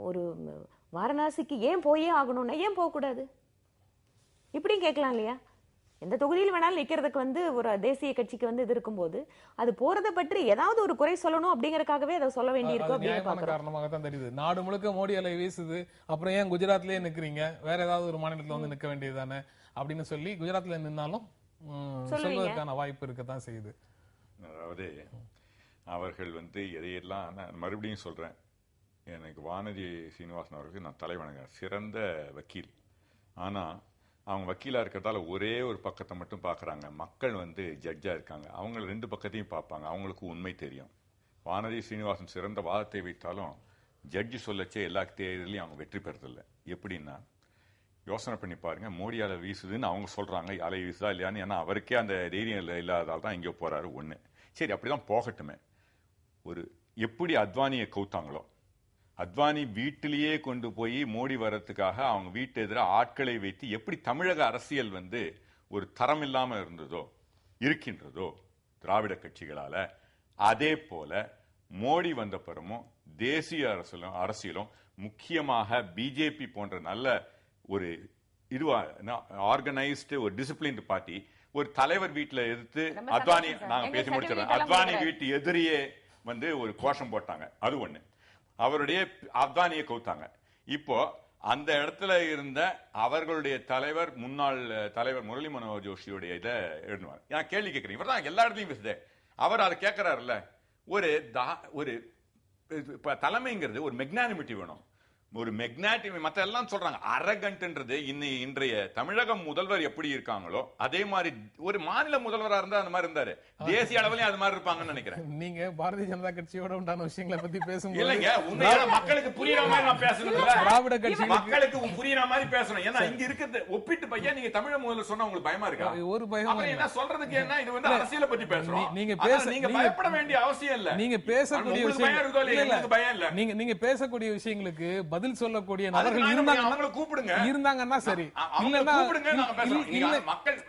ஒரு வாரணாசிக்கு ஏன் போயே ஆகணும்னா ஏன் போகக்கூடாது இப்படியும் கேட்கலாம் இல்லையா? எந்த தொகுதியில் வேணாலும் நிக்கிறதுக்கு ஒரு தேசிய கட்சிக்கு இது இருக்கும்போது அது போறதை பற்றி ஏதாவது ஒரு குறை சொல்லணும் அப்படிங்கறதுக்காகவே அதை சொல்ல வேண்டியிருக்கும் அப்படின்னு காரணமாக தான் தெரியுது. நாடு முழுக்க மோடி அலை வீசுது, அப்புறம் ஏன் குஜராத்லயே நிக்கிறீங்க, வேற ஏதாவது ஒரு மாநிலத்துல நிக்க வேண்டியதுதானே அப்படின்னு சொல்லி குஜராத்ல நின்னாலும் சொல்வதற்கான வாய்ப்பு இருக்கத்தான் செய்யுது. அதாவது அவர்கள் எதையெல்லாம் நான் மறுபடியும் சொல்றேன், எனக்கு வானதி சீனிவாசன் அவர்களுக்கு நான் தலைவணங்க, சிறந்த வக்கீல். ஆனா அவங்க வக்கீலா இருக்கிறதால ஒரே ஒரு பக்கத்தை மட்டும் பாக்குறாங்க. மக்கள் ஜட்ஜா இருக்காங்க, அவங்க 2 பக்கத்தையும் பார்ப்பாங்க, அவங்களுக்கு உண்மை தெரியும். வானதி சீனிவாசன் சிறந்த வாதத்தை வைத்தாலும் ஜட்ஜி சொல்லச்சே எல்லா தேர்தலையும் அவங்க வெற்றி பெறதில்லை. எப்படின்னா யோசனை பண்ணி பாருங்க, மோடி அலை வீசுதுன்னு அவங்க சொல்றாங்க, அலை வீசுதா இல்லையான்னு. ஏன்னா அவருக்கே அந்த தைரியம் இல்லாததால் தான் இங்கே போறாரு. ஒண்ணு சரி, அப்படிதான் போகட்டுமே. எப்படி அத்வானியை கவுத்தாங்களோ, அத்வானி வீட்டிலேயே கொண்டு போய் மோடி வரத்துக்காக அவங்க வீட்டு எதிராக ஆட்களை வைத்து எப்படி தமிழக அரசியல் ஒரு தரம் இல்லாம இருக்கின்றதோ திராவிட கட்சிகளால, அதே போல மோடி வந்த பிறமும் தேசிய அரசியலும் முக்கியமாக பிஜேபி போன்ற நல்ல ஒரு ஆர்கனைஸ்டு ஒரு டிசிப்ளின்டு பார்ட்டி ஒரு தலைவர் வீட்டுல எதிர்த்து அத்வானி, நாங்க பேசி முடிச்சிடறோம், அத்வானி வீட்டு எதிரியே ஒரு கோஷம் போட்டாங்க. அது ஒண்ணு. அவருடைய அத்வானியை கவுத்தாங்க. இப்போ அந்த இடத்துல இருந்த அவர்களுடைய தலைவர், முன்னாள் தலைவர் முரளி மனோகர் ஜோஷியுடைய இதை எழுதுவார். நான் கேள்வி கேட்கிறேன், இவர் தான் எல்லா இடத்துலயும் பேசுதே, அவர் அதை கேட்கிறாருல்ல. ஒரு தலைமைங்கிறது ஒரு மெக்னானிமிட்டி வேணும். ஒரு மெக்னானிட்டி மத்த எல்லாம் சொல்றாங்க. அரகன்ட்ன்றது இன்றைய தமிழக முதல்வர் எப்படி இருக்காங்களோ அதே மாதிரி ஒரு மாநில முதல்வரா இருந்தா அந்த மாதிரி இருந்தாரு, தேசிய அளவிலையும் அது மாதிரி இருப்பாங்கன்னு நினைக்கிறேன். நீங்க பாரதிய ஜனதா கட்சியோட உண்டான விஷயங்களை பத்தி பேசும்போது இல்லைங்க, உண்மையான மக்களுக்கு புரியுற மாதிரி நான் பேசணும். திராவிட கட்சி மக்களுக்கு புரியுற மாதிரி பேசணும். ஏன்னா இங்க இருக்கிறது ஒப்பிட்டு பையன் நீங்க தமிழக முதல்வர் சொன்னா உங்களுக்கு பயமா இருக்கா? ஒரு பயம் என்ன சொல்றதுக்கு? என்ன இது அரசியலை பத்தி பேசுறோம். நீங்க பயப்பட வேண்டிய அவசியம் இல்ல. நீங்க பேசக்கூடிய பயம் இல்ல. நீங்க பேசக்கூடிய விஷயங்களுக்கு பதில் சொல்லக்கூடிய அதுக்கு நபர்கள் நான் இருந்தாங்க அவங்கள கூப்பிடுங்க. இருந்தாங்கன்னா சரி, அவங்கள இல்லன்னா கூப்பிடுங்க, நாங்க பேசலாம். நீங்க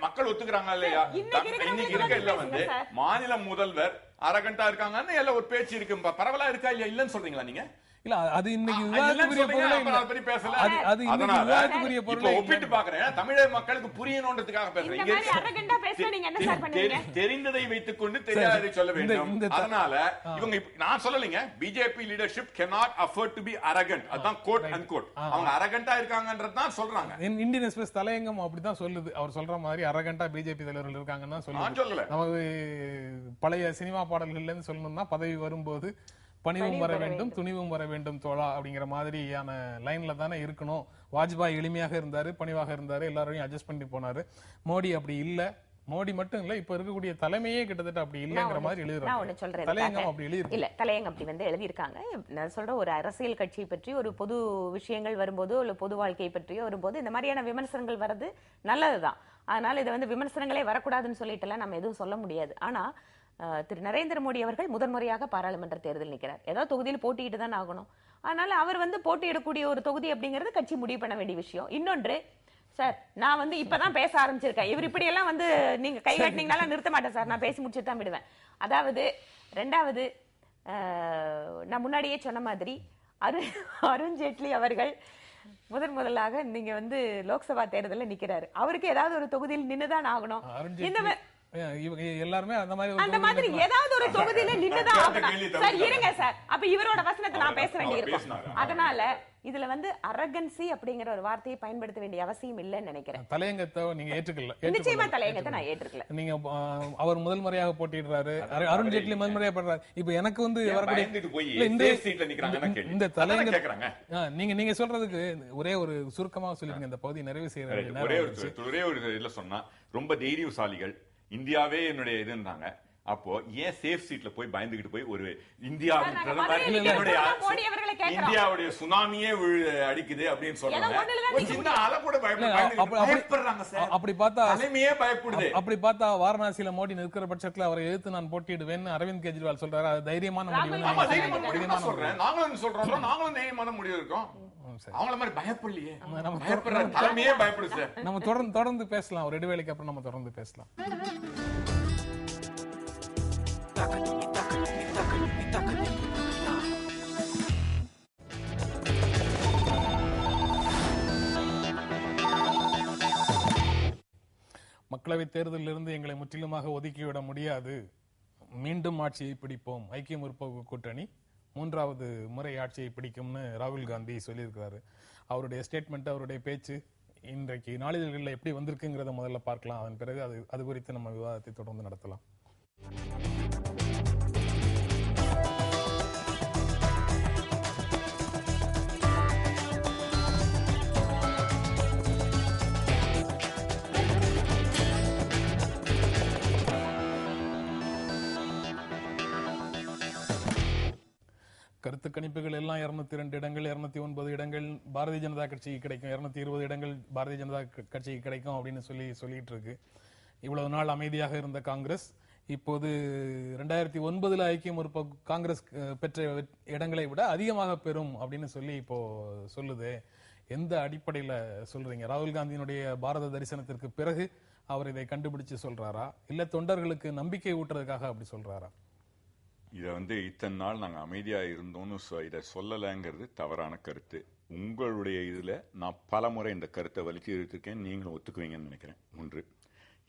மக்கள் ஒத்துக்கிறாங்க இல்லையா? இன்னைக்கு இருக்க இல்ல வந்து மாநில முதல்வர் அரகண்டா இருக்காங்கன்னு எல்லாம் ஒரு பேச்சு இருக்கு. பரவலா இருக்கா இல்லையா? இல்லன்னு சொல்றீங்களா நீங்க? இல்ல அது இன்னைக்கு இல்லன்னு விவாதத்துக்குரிய சொல்றீங்க, பொருளே அப்புறம் இல்ல. அதை பத்தி பேசல. அது இன்னைக்கு அதனால விவாதத்துக்குரிய இப்ப பொருளே ஒப்பிட்டு இல்ல. பாக்குறேன். தமிழக மக்களுக்கு புரியணும்ன்றதுக்காக பேசுறேன். இந்த மாதிரி arrogant-ஆ பேசினா நீங்க என்ன சார் பண்ணுவீங்க? தெரிந்ததை வைத்துக் கொண்டு தெரியாததை சொல்ல வேண்டும். இந்த அதனால இவங்க நான் சொல்லலைங்க, BJP leadership cannot afford to be arrogant. அதான் கோட் அண்ட் கோட். அவங்க அரகண்டா இருக்காங்கன்றது தான் சொல்றாங்க. இந்தியன் எக்ஸ்பிரஸ் தலையங்கம் அப்படிதான் சொல்லுது. அவர் சொல்ற மாதிரி அரகண்டா பிஜேபி தலைவர்கள் இருக்காங்கன்னு தான் நான் சொல்லுது. சொல்லல. நமது பழைய சினிமா பாடல்கள்ல இருந்து சொல்லணும்னா, பதவி வரும்போது பணிவும் வர வேண்டும், துணிவும் வர வேண்டும் தோழா அப்படிங்கிற மாதிரியான லைன்ல தானே இருக்கணும். வாஜ்பாய் எளிமையாக இருந்தாரு, பணிவாக இருந்தாரு, எல்லாரையும் அட்ஜஸ்ட் பண்ணி போனாரு. மோடி அப்படி இல்ல. மோடி மட்டும் இல்ல, இப்ப இருக்கக்கூடிய தலைமையே கிட்டத்தட்ட அப்படி இல்லங்கிற மாதிரி நான் எழுதுறாங்க. ஒண்ணு சொல்றேன். தலையங்கம் அப்படி எழுதிருக்கு. இல்ல, தலையங்கம் அப்படி வந்து எழுதியிருக்காங்க. நான் சொல்ற ஒரு அரசியல் கட்சி பற்றி ஒரு பொது விஷயங்கள் வரும்போதோ இல்ல பொது வாழ்க்கை பற்றியோ வரும்போது இந்த மாதிரியான விமர்சனங்கள் வர்றது நல்லதுதான். அதனால இதை வந்து விமர்சனங்களே வரக்கூடாதுன்னு சொல்லிட்டு எல்லாம் நம்ம எதுவும் சொல்ல முடியாது. ஆனா திரு நரேந்திர மோடி அவர்கள் முதன்முறையாக பாராளுமன்ற தேர்தல் நிற்கிறார். ஏதாவது தொகுதியில் போட்டியிட்டு தான் ஆகணும். அதனால அவர் வந்து போட்டியிடக்கூடிய ஒரு தொகுதி அப்படிங்கிறது கட்சி முடிவு பண்ண வேண்டிய விஷயம். இன்னொன்று, சார் நான் வந்து இப்பதான் பேச ஆரம்பிச்சிருக்கேன். இவர் இப்படி எல்லாம் வந்து நீங்க கை காட்டினீங்கனால நிறுத்த மாட்டேன் சார், நான் பேசி முடிச்சுட்டு தான் விடுவேன். அதாவது ரெண்டாவது, நான் முன்னாடியே சொன்ன மாதிரி அருண்ஜேட்லி அவர்கள் முதலாக நீங்க வந்து லோக்சபா தேர்தலில் நிக்கிறாரு. அவருக்கு ஏதாவது ஒரு தொகுதியில் நின்னுதான் ஆகணும். இந்த எல்லாருமே அந்த மாதிரி ஏதாவது ஒரு தொகுதியில நின்னுதான் ஆகணும். சார் இருங்க சார், அப்ப இவரோட வசனத்தை நான் பேச வேண்டியிருக்கும். அதனால இதுல வந்து அரகன்சி அப்படிங்கிற ஒரு வார்த்தையை பயன்படுத்த வேண்டிய அவசியம் இல்லைன்னு நினைக்கிறேன். தலையங்கத்தை நீங்க ஏற்றுக்கல. நிச்சயமா தலையங்கத்தை நான் ஏற்றுக்கல. நீங்க அவர் முதல் முறையாக போட்டிடுறாரு, அருண்ஜேட்லி முதல் முறையாக பண்றாரு. இப்ப எனக்கு வந்து இந்த தலையங்க நீங்க சொல்றதுக்கு ஒரே ஒரு சுருக்கமாக சொல்லிருங்க. இந்த பகுதி நிறைவு செய்யற ஒரே ஒரு இதுல சொன்னா, ரொம்ப தைரியசாலிகள் இந்தியாவே என்னுடைய இதுன்றாங்க. அப்போ ஏன் சேஃப் சீட்ல போய் பயந்துகிட்டு போய் ஒரு இந்தியாவின் பிரதமர் இந்தியாவுடைய சுனாமியே அடிக்குது அப்படின்னு சொல்றாங்க. அப்படி பார்த்தா தலைமையே பயப்படுது. அப்படி பார்த்தா வாரணாசியில மோடி நிற்கிற பட்சத்துல அவரை எதிர்த்து நான் போட்டியிடுவேன்னு அரவிந்த் கெஜ்ரிவால் சொல்றாரு. அது தைரியமான முடிவு. நாங்களும் சொல்றோம், நாங்களும் தைரியமான முடிவு இருக்கோம். அவங்கள மாதிரி பயப்படலையே, தலைமையே பயப்படுது சார். நம்ம தொடர்ந்து பேசலாம். ஒரு இடைவேளைக்கு அப்புறம் நம்ம தொடர்ந்து பேசலாம். மக்களவை தேர்தலில் இருந்து எங்களை முற்றிலுமாக ஒதுக்கிவிட முடியாது, மீண்டும் ஆட்சியை பிடிப்போம், ஐக்கிய முற்போக்கு கூட்டணி 3வது முறை ஆட்சியை பிடிக்கும்னு ராகுல் காந்தி சொல்லியிருக்கிறாரு. அவருடைய ஸ்டேட்மெண்ட், அவருடைய பேச்சு இன்றைக்கு நாளிதழ்களில் எப்படி வந்திருக்குங்கிறத முதல்ல பார்க்கலாம். அதன் பிறகு அது குறித்து நம்ம விவாதத்தை தொடர்ந்து நடத்தலாம். கருத்து கணிப்புகள் எல்லாம் 202 இடங்கள், 209 இடங்கள் பாரதிய ஜனதா கட்சிக்கு கிடைக்கும், 220 இடங்கள் பாரதிய ஜனதா கட்சிக்கு கிடைக்கும் அப்படின்னு சொல்லிட்டு இருக்கு. இவ்வளவு நாள் அமைதியாக இருந்த காங்கிரஸ் இப்போது 2009 ஐக்கிய முற்போக்கு காங்கிரஸ் பெற்ற இடங்களை விட அதிகமாக பெறும் அப்படின்னு சொல்லி இப்போ சொல்லுது. எந்த அடிப்படையில சொல்றீங்க? ராகுல் காந்தியினுடைய பாரத தரிசனத்திற்கு பிறகு அவர் இதை கண்டுபிடிச்சு சொல்றாரா, இல்ல தொண்டர்களுக்கு நம்பிக்கை ஊட்டுறதுக்காக அப்படி சொல்றாரா? இதை வந்து இத்தனை நாள் நாங்கள் அமைதியாக இருந்தோம்னு இதை சொல்லலைங்கிறது தவறான கருத்து. உங்களுடைய இதில் நான் பல முறை இந்த கருத்தை வலிச்சு எடுத்திருக்கேன், நீங்களும் ஒத்துக்குவீங்கன்னு நினைக்கிறேன். ஒன்று.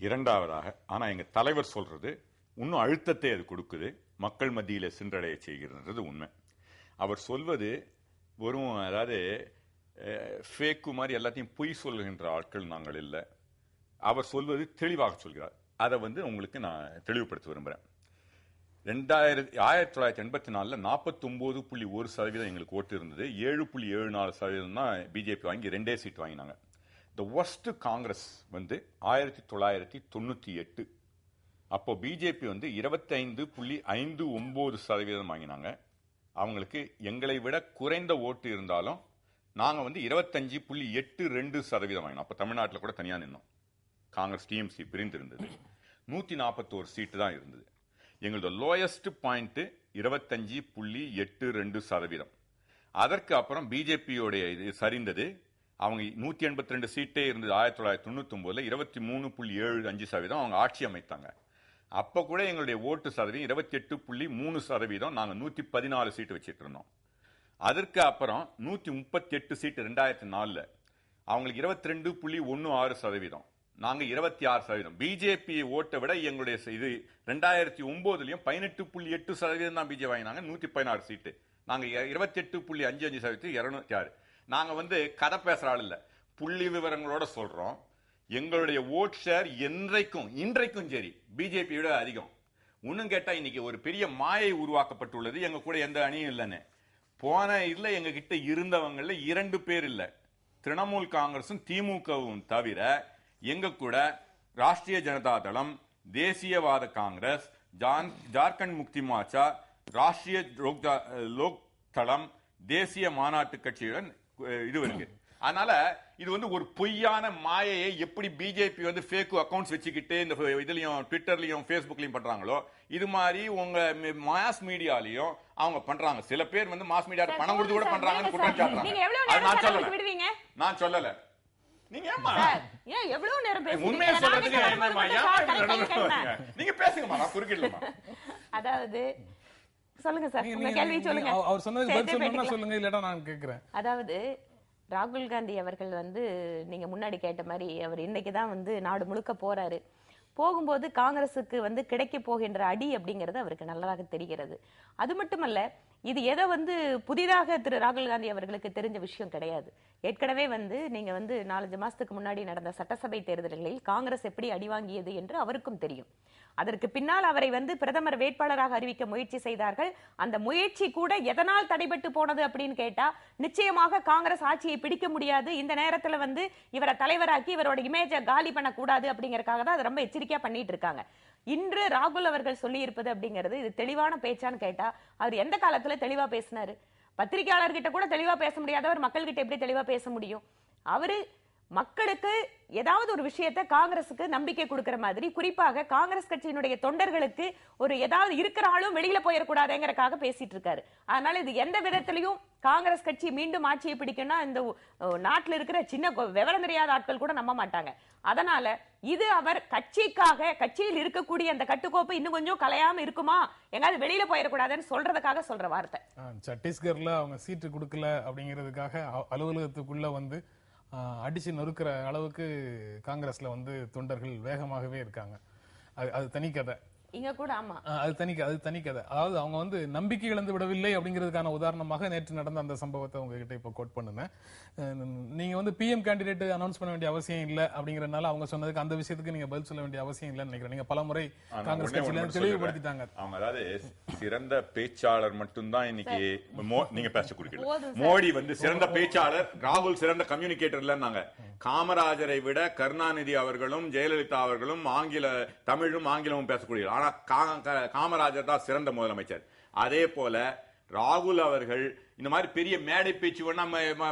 இரண்டாவதாக, ஆனால் எங்கள் தலைவர் சொல்றது இன்னும் அழுத்தத்தை அது கொடுக்குது, மக்கள் மத்தியில் சென்றடைய செய்கிறது உண்மை. அவர் சொல்வது வெறும் அதாவது ஃபேக்கு மாதிரி எல்லாத்தையும் பொய் சொல்லுகின்ற ஆட்கள் நாங்கள் இல்லை. அவர் சொல்வது தெளிவாக சொல்கிறார். அதை வந்து உங்களுக்கு நான் தெளிவுபடுத்த விரும்புகிறேன். 1984 49.1% எங்களுக்கு ஓட்டு இருந்தது. 7.74% தான் பிஜேபி வாங்கி 2 சீட் வாங்கினாங்க. த ஒர்ஸ்ட் காங்கிரஸ் வந்து 1998. அப்போ பிஜேபி வந்து 25.59% வாங்கினாங்க. அவங்களுக்கு எங்களை விட குறைந்த ஓட்டு இருந்தாலும் நாங்க வந்து 25.82% வாங்கினோம். அப்ப தமிழ்நாட்டில் கூட தனியா நின்னோம். காங்கிரஸ் டிஎம்சி பிரிந்து இருந்தது. 141 சீட்டு தான் இருந்தது. எங்களோட லோயஸ்ட் பாயிண்ட் 25.82%. அதற்கு அப்புறம் பிஜேபியோடைய இது சரிந்தது. அவங்க 182 சீட்டே இருந்தது 1999 23.75% அவங்க ஆட்சி அமைத்தாங்க. அப்ப கூட எங்களுடைய ஓட்டு சதவீதம் 28.3%. நாங்க 114 சீட்டு வச்சிட்டு இருந்தோம். அதற்கு அப்புறம் 138 சீட்டு 2004. அவங்களுக்கு 22.16%. நாங்க 26%. பிஜேபி ஓட்டை விட எங்களுடைய இது 2009 18.8% தான் பிஜேபி வாங்கினாங்க. 116 சீட்டு. நாங்க 28.55%, 206. நாங்க கதை பேசுற ஆள் இல்ல, புள்ளி விவரங்களோட சொல்றோம். எங்களுடைய ஓட் ஷேர் இன்றைக்கும் சரி பிஜேபி விட அதிகம். இன்னும் கேட்டா இன்னைக்கு ஒரு பெரிய மாயை உருவாக்கப்பட்டுள்ளது. எங்க கூட எந்த அணியும் இல்லைன்னு. போன இல்ல எங்க கிட்ட இருந்தவங்கல 2 பேர் இல்ல, திரிணாமுல் காங்கிரசும் திமுகவும் தவிர எங்க கூட ராஷ்டிரிய ஜனதா தளம், தேசியவாத காங்கிரஸ், ஜார்க்கண்ட் முக்தி மோர்ச்சா, ராஷ்டிரிய லோக் தளம், தேசிய மாநாட்டு கட்சியுடன் இது இருக்கு. அதனால இது ஒரு பொய்யான மாயையை எப்படி பிஜேபி ஃபேக் அக்கவுண்ட்ஸ் வச்சுக்கிட்டு இந்த இதுலயும் ட்விட்டர்லயும் ஃபேஸ்புக்லயும் பண்றாங்களோ, இது மாதிரி உங்க மாஸ் மீடியாலயும் அவங்க பண்றாங்க. சில பேர் மாஸ் மீடியா பணம் கொடுத்து கூட பண்றாங்கன்னு குற்றம் சாட்டுறாங்க. நான் சொல்லல. நீங்க ஏன் எவ்வளவு நேரம் பேசுறீங்க? உண்மையை சொல்றதுக்கு நீங்க பேசுங்கம்மா, நான் குறுக்கிடலமா. அதாவது சொல்லுங்க சார், உங்க கேள்வி சொல்லுங்க. அவர் சொன்னதுக்கு பதில் சொல்லணும்னா சொல்லுங்க, இல்லடா நான் கேக்குறேன். அதாவது ராகுல் காந்தி அவர்கள் நீங்க முன்னாடி கேட்ட மாதிரி அவர் இன்னைக்குதான் நாடு முழுக்க போறாரு. போகும்போது காங்கிரசுக்கு கிடைக்க போகின்ற அடி அப்படிங்கிறது அவருக்கு நல்லதாக தெரிகிறது. அது மட்டுமல்ல, இது எதை புதிதாக திரு ராகுல் காந்தி அவர்களுக்கு தெரிஞ்ச விஷயம் கிடையாது. ஏற்கனவே நீங்க 4-5 மாசத்துக்கு முன்னாடி நடந்த சட்டசபை தேர்தல்களில் காங்கிரஸ் எப்படி அடி வாங்கியது என்று அவருக்கும் தெரியும். அதற்கு பின்னால் அவரை பிரதமர் வேட்பாளராக அறிவிக்க முயற்சி செய்தார்கள். அந்த முயற்சி கூட எதனால் தடைபட்டு போனது அப்படின்னு கேட்டா, நிச்சயமாக காங்கிரஸ் ஆட்சியை பிடிக்க முடியாது, இந்த நேரத்துல இவரை தலைவராக்கி இவரோட இமேஜை காலி பண்ணக்கூடாது அப்படிங்கறதுக்காக தான் அது ரொம்ப எச்சரிக்கையா பண்ணிட்டு இருக்காங்க. இன்று ராகுல் அவர்கள் சொல்லி இருப்பது அப்படிங்கிறது இது தெளிவான பேச்சான்னு கேட்டா, அவர் எந்த காலத்துல தெளிவா பேசினாரு? பத்திரிகையாளர்கிட்ட கூட தெளிவா பேச முடியாதவர் மக்கள் கிட்ட எப்படி தெளிவா பேச முடியும்? அவரு மக்களுக்கு ஏதாவது ஒரு விஷயத்தை காங்கிரசுக்கு நம்பிக்கை கொடுக்கிற மாதிரி, குறிப்பாக காங்கிரஸ் கட்சியினுடைய தொண்டர்களுக்கு ஏதாவது இருக்கிற ஆளும் வெளியில போயிடக்கூடாதுங்கிறதுக்காக பேசிட்டு இருக்காரு. அதனால இது எந்த விதத்திலையும் காங்கிரஸ் கட்சி மீண்டும் ஆட்சியை பிடிக்கும்னா இந்த நாட்டில் இருக்கிற சின்ன விவரம் தெரியாத ஆட்கள் கூட நம்ப மாட்டாங்க. அதனால இது அவர் கட்சியில் இருக்கக்கூடிய அந்த கட்டுக்கோப்பு இன்னும் கொஞ்சம் கலையாம இருக்குமா, எங்காவது வெளியில போயிடக்கூடாதுன்னு சொல்றதுக்காக சொல்ற வார்த்தை. சத்தீஸ்கர்ல அவங்க சீட்டு கொடுக்கல அப்படிங்கிறதுக்காக அலுவலகத்துக்குள்ள அடிச்சு நொறுக்கிற அளவுக்கு காங்கிரஸ்ல தொண்டர்கள் வேகமாகவே இருக்காங்க. அது தனி கதை. இங்க கூட ஆமா, அது தனி கதை. அதாவது அவங்க நம்பிக்கை இழந்து விடவில்லை அப்படிங்கிறதுக்கான உதாரணமாக நேற்று நடந்த அந்த சம்பவத்தை உங்ககிட்ட இப்ப கோட் பண்ணுனேன். நீங்க பிஎம் கேண்டிடேட் அனௌன்ஸ் பண்ண வேண்டிய அவசியம் இல்ல அப்படிங்கறதுனால அவங்க சொன்னதுக்கு அந்த விஷயத்துக்கு நீங்க பதில் சொல்ல வேண்டிய அவசியம் இல்லைன்னு நினைக்கிறேன். நீங்க பலமுறை காங்கிரஸ் கட்சியில தெளிவுபடுத்திட்டாங்க. அதாவது சிறந்த பேச்சாளர் மட்டும்தான் இன்னைக்கு நீங்க பேச குறிக்கல. மோடி சிறந்த பேச்சாளர், ராகுல் சிறந்த கம்யூனிகேட்டர் இல்லைன்னாங்க. காமராஜரை விட கருணாநிதி அவர்களும் ஜெயலலிதா அவர்களும் தமிழும் ஆங்கிலமும் பேசக்கூடிய, ஆனா காமராஜர் தான் சிறந்த முதலமைச்சர். அதே போல ராகுல் அவர்கள் இந்த மாதிரி பெரிய மேடை பேச்சு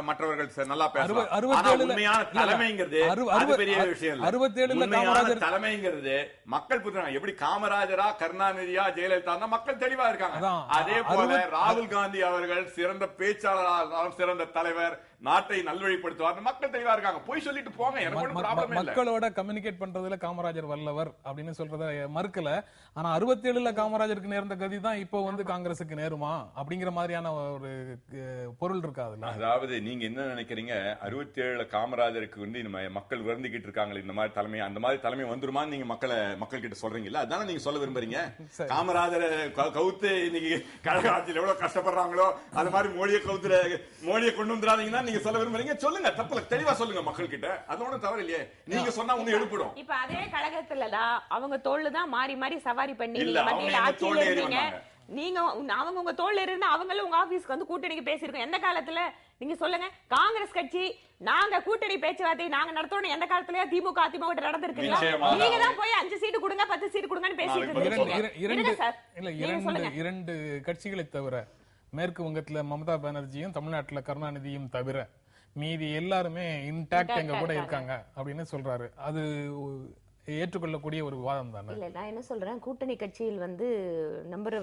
மற்றவர்கள் நல்லா பேசுவாங்க. உண்மையான தலைமைங்கிறது அது பெரிய விஷயம் இல்ல. உண்மையான தலைமைங்கிறது மக்கள் புரிஞ்சுறாங்க. எப்படி காமராஜரா கருணாநிதியா ஜெயலலிதா மக்கள் தெளிவா இருக்காங்க. அதே போல ராகுல் காந்தி அவர்கள் சிறந்த பேச்சாளர், சிறந்த தலைவர், நாட்டை நல்வழிப்படுத்துவார், மக்கள் தெளிவா இருக்காங்க. போய் சொல்லிட்டு போங்க, எனக்கு ஒன்றும் ப்ராப்ளம் இல்ல. மக்களோட கம்யூனிகேட் பண்றதுல காமராஜர் வல்லவர் அப்படின்னு சொல்றத மறுக்கல. ஆனா 67ல காமராஜருக்கு நேர்ந்த கதி தான் இப்போ காங்கிரசுக்கு நேருமா அப்படிங்கிற மாதிரியான ஒரு பொருள் இருக்காதுல்ல. அதாவது நீங்க என்ன நினைக்கிறீங்க, 67ல காமராஜருக்கு இந்த மக்கள் வருந்திக்கிட்டு இருக்காங்க, இந்த மாதிரி தலைமை, அந்த மாதிரி தலைமை வந்துருமான்னு நீங்க மக்கள் கிட்ட சொல்றீங்கல்ல, அதான நீங்க சொல்ல விரும்புறீங்க. காமராஜரை கவுத்து இன்னைக்கு கழக ஆட்சியில் எவ்வளவு கஷ்டப்படுறாங்களோ அது மாதிரி மோடியை கொண்டு வந்துடாதீங்கன்னா நீங்க சொல்ல விரும்புறீங்க. சொல்லுங்க, தப்புல தெளிவா சொல்லுங்க மக்கள் கிட்ட, அதோட தவறு இல்லையே. நீங்க சொன்னா ஒண்ணு எழுப்பிடும். இப்ப அதே கழகத்துலதான் அவங்க தோல்லுதான் மாறி மாறி சவாரி பண்ணி மத்தியில ஆட்சியில இருந்தீங்க. நீங்க அவங்க உங்க தோல்ல இருந்து அவங்களும் உங்க ஆபீஸ்க்கு கூட்டணிக்கு பேசிருக்கோம். எந்த காலத்துல நீங்க சொல்லுங்க, காங்கிரஸ் கட்சி நாங்க கூட்டணி பேச்சுவார்த்தை நாங்க நடத்தணும் எந்த காலத்துல திமுக அதிமுக நடந்திருக்கீங்களா? நீங்க தான் போய் 5 சீட்டு கொடுங்க 10 சீட்டு கொடுங்கன்னு பேசிட்டு இருக்கீங்க. 2 கட்சிகளை தவிர, மேற்கு வங்கத்துல மமதா பானர்ஜியும் தமிழ்நாட்டுல கருணாநிதியும் தவிர மீதி எல்லாருமே இன்டாக்ட் எங்க கூட இருக்காங்க அப்படின்னு சொல்றாரு. அது ஏற்றுக்கொள்ளக்கூடிய ஒரு விவாதம் தானே. இல்ல, நான் என்ன சொல்றேன், கூட்டணி கட்சியில் நம்பர்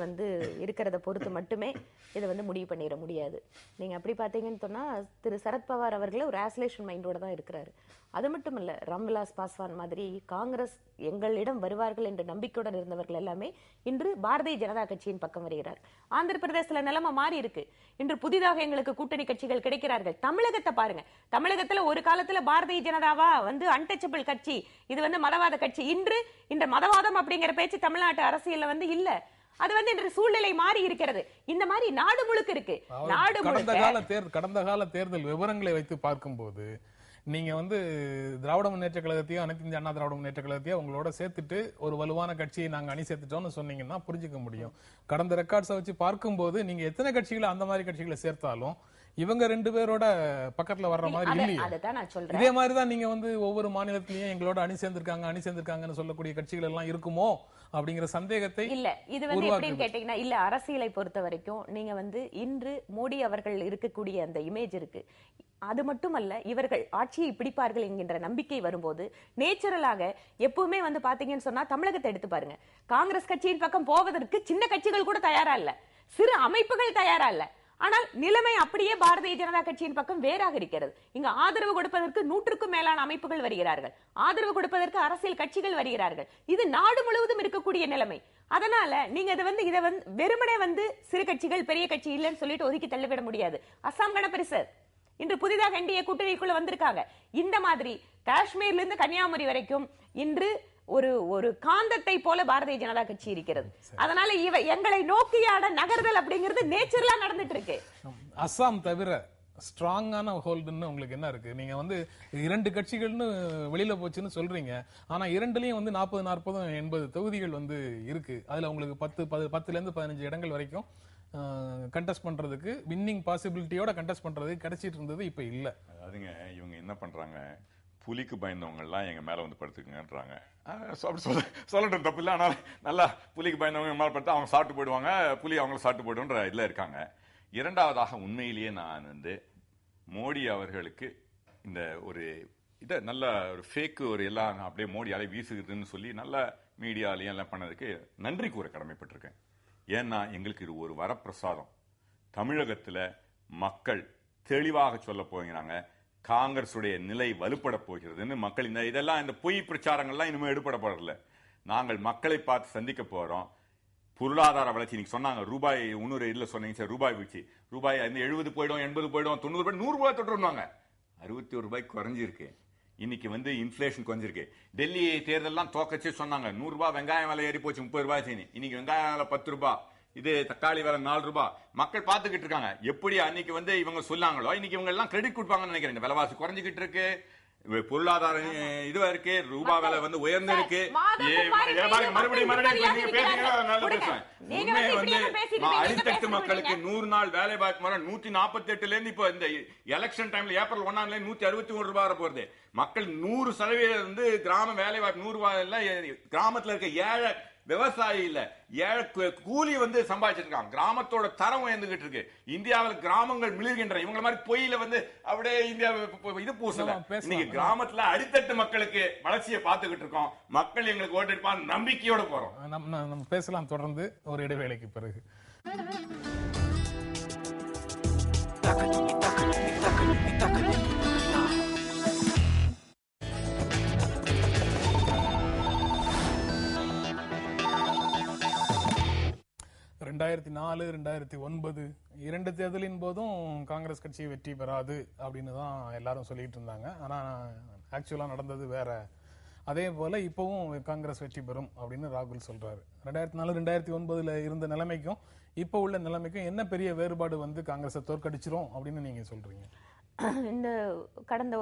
இருக்கிறத பொறுத்து மட்டுமே இதை முடிவு பண்ணிட முடியாது. நீங்க அப்படி பாத்தீங்கன்னு சொன்னா திரு சரத்பவார் அவர்களே ஒரு ஆசோலேஷன் மைண்டோட தான் இருக்கிறாரு. அது மட்டும் இல்ல, ராம்விலாஸ் பாஸ்வான் மாதிரி காங்கிரஸ் எங்களிடம் வருவார்கள் என்ற நம்பிக்கையுடன் இருந்தவர்கள் எல்லாமே இன்று பாரதிய ஜனதா கட்சியின் பக்கம் வருகிறார். ஆந்திர பிரதேசத்துல நிலைமை மாறி இருக்கு. இன்று புதிதாக எங்களுக்கு கூட்டணி கட்சிகள் கிடைக்கிறார்கள். தமிழகத்தை பாருங்க, தமிழகத்துல ஒரு காலத்துல பாரதிய ஜனதாவா அன்டச்சபிள் கட்சி, இது மதவாத கட்சி. இன்று இந்த மதவாதம் அப்படிங்கிற பேச்சு தமிழ்நாட்டு அரசியல்ல இல்ல. அது இன்று சூழ்நிலை மாறி இருக்கிறது. இந்த மாதிரி நாடு முழுக்க இருக்கு. நாடு கடந்த கால தேர்தல் விவரங்களை வைத்து பார்க்கும்போது நீங்க திராவிட முன்னேற்ற கழகத்தையும் அனைத்து இந்திய அண்ணா திராவிட முன்னேற்ற கழகத்தையும் உங்களோட சேர்த்துட்டு ஒரு வலுவான கட்சியை நாங்க அணி சேர்த்துட்டோம்னு சொன்னீங்கன்னா புரிஞ்சுக்க முடியும். கடந்த ரெக்கார்ட்ஸை வச்சு பார்க்கும்போது நீங்க எத்தனை கட்சிகளை அந்த மாதிரி கட்சிகளை சேர்த்தாலும் இவங்க ரெண்டு பேரோட பக்கத்துல வர்ற மாதிரி இல்லையே. இதே மாதிரிதான் நீங்க ஒவ்வொரு மாநிலத்திலயும் எங்களோட அணி சேர்ந்திருக்காங்கன்னு சொல்லக்கூடிய கட்சிகள் எல்லாம் இருக்குமோ அப்படிங்கிற சந்தேகத்தை இல்ல. இது எப்படின்னு கேட்டீங்கன்னா, இல்ல, அரசியலை பொறுத்த வரைக்கும் நீங்க இன்று மோடி அவர்கள் இருக்கக்கூடிய அந்த இமேஜ் இருக்கு. அது மட்டுமல்ல, இவர்கள் ஆட்சியை பிடிப்பார்கள் என்கின்ற நம்பிக்கை வரும்போது நேச்சுரலாக எப்பவுமே பாத்தீங்கன்னு சொன்னா தமிழகத்தை எடுத்து பாருங்க, காங்கிரஸ் கட்சியின் பக்கம் போவதற்கு சின்ன கட்சிகள் கூட தயாரா இல்ல, சிறு அமைப்புகள் தயாரா இல்ல. ஆனால் நிலைமை அப்படியே பாரதிய ஜனதா கட்சியின் பக்கம் வேறாக இருக்கிறது. இங்க ஆதரவு கொடுப்பதற்கு 100க்கும் மேலான அமைப்புகள் வருகிறார்கள், ஆதரவு கொடுப்பதற்கு அரசியல் கட்சிகள் வருகிறார்கள். இது நாடு முழுவதும் இருக்கக்கூடிய நிலைமை. அதனால நீங்க இதை வெறுமனே சிறு கட்சிகள் பெரிய கட்சி இல்லைன்னு சொல்லிட்டு ஒதுக்கி தள்ளிவிட முடியாது. அசாம் கணபரிஷத் இன்று புதிதாக என்டிஏ கூட்டணிக்குள்ள வந்திருக்காங்க. இந்த மாதிரி காஷ்மீர்ல இருந்து கன்னியாகுமரி வரைக்கும் இன்று ஒரு காந்தத்தை போல பாரதிய ஜனதா கட்சி இருக்கிறது. அதனால எங்களை நோக்கியான நகர்தல் அப்படிங்கிறது நேச்சுரலா நடந்துட்டு இருக்கு. அசாம் தவிர ஸ்ட்ராங்கான ஹோல்டுன்னு உங்களுக்கு என்ன இருக்கு? நீங்க 2 கட்சிகள்னு வெளியில போச்சுன்னு சொல்றீங்க. ஆனா இரண்டுலயும் 40, 40, 80 தொகுதிகள் இருக்கு. அதுல உங்களுக்கு 10ல இருந்து 15 இடங்கள் வரைக்கும் கண்டெஸ்ட் பண்றதுக்கு, வின்னிங் பாசிபிலிட்டியோட கண்டெஸ்ட் பண்றதுக்கு கிடைச்சிட்டு இருந்தது, இப்ப இல்ல. அதுங்க இவங்க என்ன பண்றாங்க, புலிக்கு பயந்தவங்க எல்லாம் எங்க மேல படுத்துக்குங்கன்றாங்க. அப்படி சொல்லட்டும், தப்பு இல்லை. ஆனால் நல்லா புலிக்கு பயந்தவங்க மேல படுத்தா அவங்க சாப்பிட்டு போயிடுவாங்க, புலி அவங்கள சாப்பிட்டு போயிடுன்ற இதுல இருக்காங்க. இரண்டாவதாக, உண்மையிலேயே நான் மோடி அவர்களுக்கு இந்த ஒரு இதை நல்ல ஒரு ஃபேக்கு ஒரு எல்லாம் அப்படியே மோடி அலை வீசுகிறதுன்னு சொல்லி நல்ல மீடியாலையும் எல்லாம் பண்ணதுக்கு நன்றி கூற கடமைப்பட்டிருக்கேன். ஏன்னா எங்களுக்கு இது ஒரு வரப்பிரசாதம். தமிழகத்துல மக்கள் தெளிவாக சொல்ல போகிறாங்க, காங்கிரசுடைய நிலை வலுப்பட போகிறதுன்னு. மக்கள் இந்த பொய் பிரச்சாரங்கள்லாம் இனிமேல் எடுப்படப்படல. நாங்கள் மக்களை பார்த்து சந்திக்க போறோம். பொருளாதார வளர்ச்சி நீங்க சொன்னாங்க, ரூபாய் 300 இல்ல சொன்னீங்க சார், ரூபாய் வீழ்ச்சி, ரூபாய் 70 போயிடும், 80 போயிடும், 90 போயிடும், 100 ரூபாய் தொட்டுருவாங்க. 61 ரூபாய்க்கு குறைஞ்சிருக்கு. இன்னைக்கு இன்ஃபிளேஷன் குறைஞ்சிருக்கு. டெல்லி தேர்தலாம் தோக்கச்சு சொன்னாங்க 100 ரூபாய் வெங்காயம் விலை ஏறி போச்சு, 30 ரூபாய் செய்யணும். இன்னைக்கு வெங்காயம் விலை 10 ரூபாய், இது தக்காளி விலை 4 ரூபாய். மக்கள் பார்த்துக்கிட்டு இருக்காங்க. எப்படி அன்னைக்கு இவங்க சொல்லாங்களோ இன்னைக்கு இவங்க எல்லாம் கிரெடிட் கொடுப்பாங்கன்னு நினைக்கிறேன். விலைவாசி குறைஞ்சிக்கிட்டு இருக்கு, பொருளாதார இதுவா இருக்கு, ரூபாய் விலை உயர்ந்து இருக்கு. மறுபடியும் அடித்தட்டு மக்களுக்கு 100 நாள் வேலை வாய்ப்பு 148ல இருந்து இப்போ இந்த எலெக்ஷன் டைம்ல ஏப்ரல் 1 161 ரூபாய் வர போறது. மக்கள் 100% கிராம வேலை வாய்ப்பு 100 ரூபாய். கிராமத்துல இருக்க ஏழை விவசாயி இல்ல, ஏழை கூலி சம்பாதிச்சிட்டு இருக்காங்க. கிராமத்தோட தரம் உயர்ந்துகிட்டு இருக்கு. இந்தியாவில் கிராமங்கள் மிளிர்கின்றன. இவங்க மாதிரி பொய்யில அப்படியே இந்தியா இது பூசல. இன்னைக்கு கிராமத்துல அடித்தட்டு மக்களுக்கு வளர்ச்சியை பார்த்துக்கிட்டு இருக்கோம். மக்கள் எங்களுக்கு ஓட்டு எடுப்பாங்க, நம்பிக்கையோட போறோம். நம்ம பேசலாம் தொடர்ந்து ஒரு இடைவேளைக்கு பிறகு. ரெண்டாயிரத்தி 4, 2009 2 தேர்தலின் போதும் காங்கிரஸ் கட்சி வெற்றி பெறாது அப்படின்னு தான் எல்லாரும் சொல்லிட்டு இருந்தாங்க. ஆனா ஆக்சுவலா நடந்தது வேற. அதே போல இப்பவும் காங்கிரஸ் வெற்றி பெறும் அப்படின்னு ராகுல் சொல்றாரு. 2004, 2009 இருந்த நிலைமைக்கும் இப்ப உள்ள நிலைமைக்கும் என்ன பெரிய வேறுபாடு காங்கிரஸை தோற்கடிச்சிரும் அப்படின்னு நீங்க சொல்றீங்க? இந்த கடந்த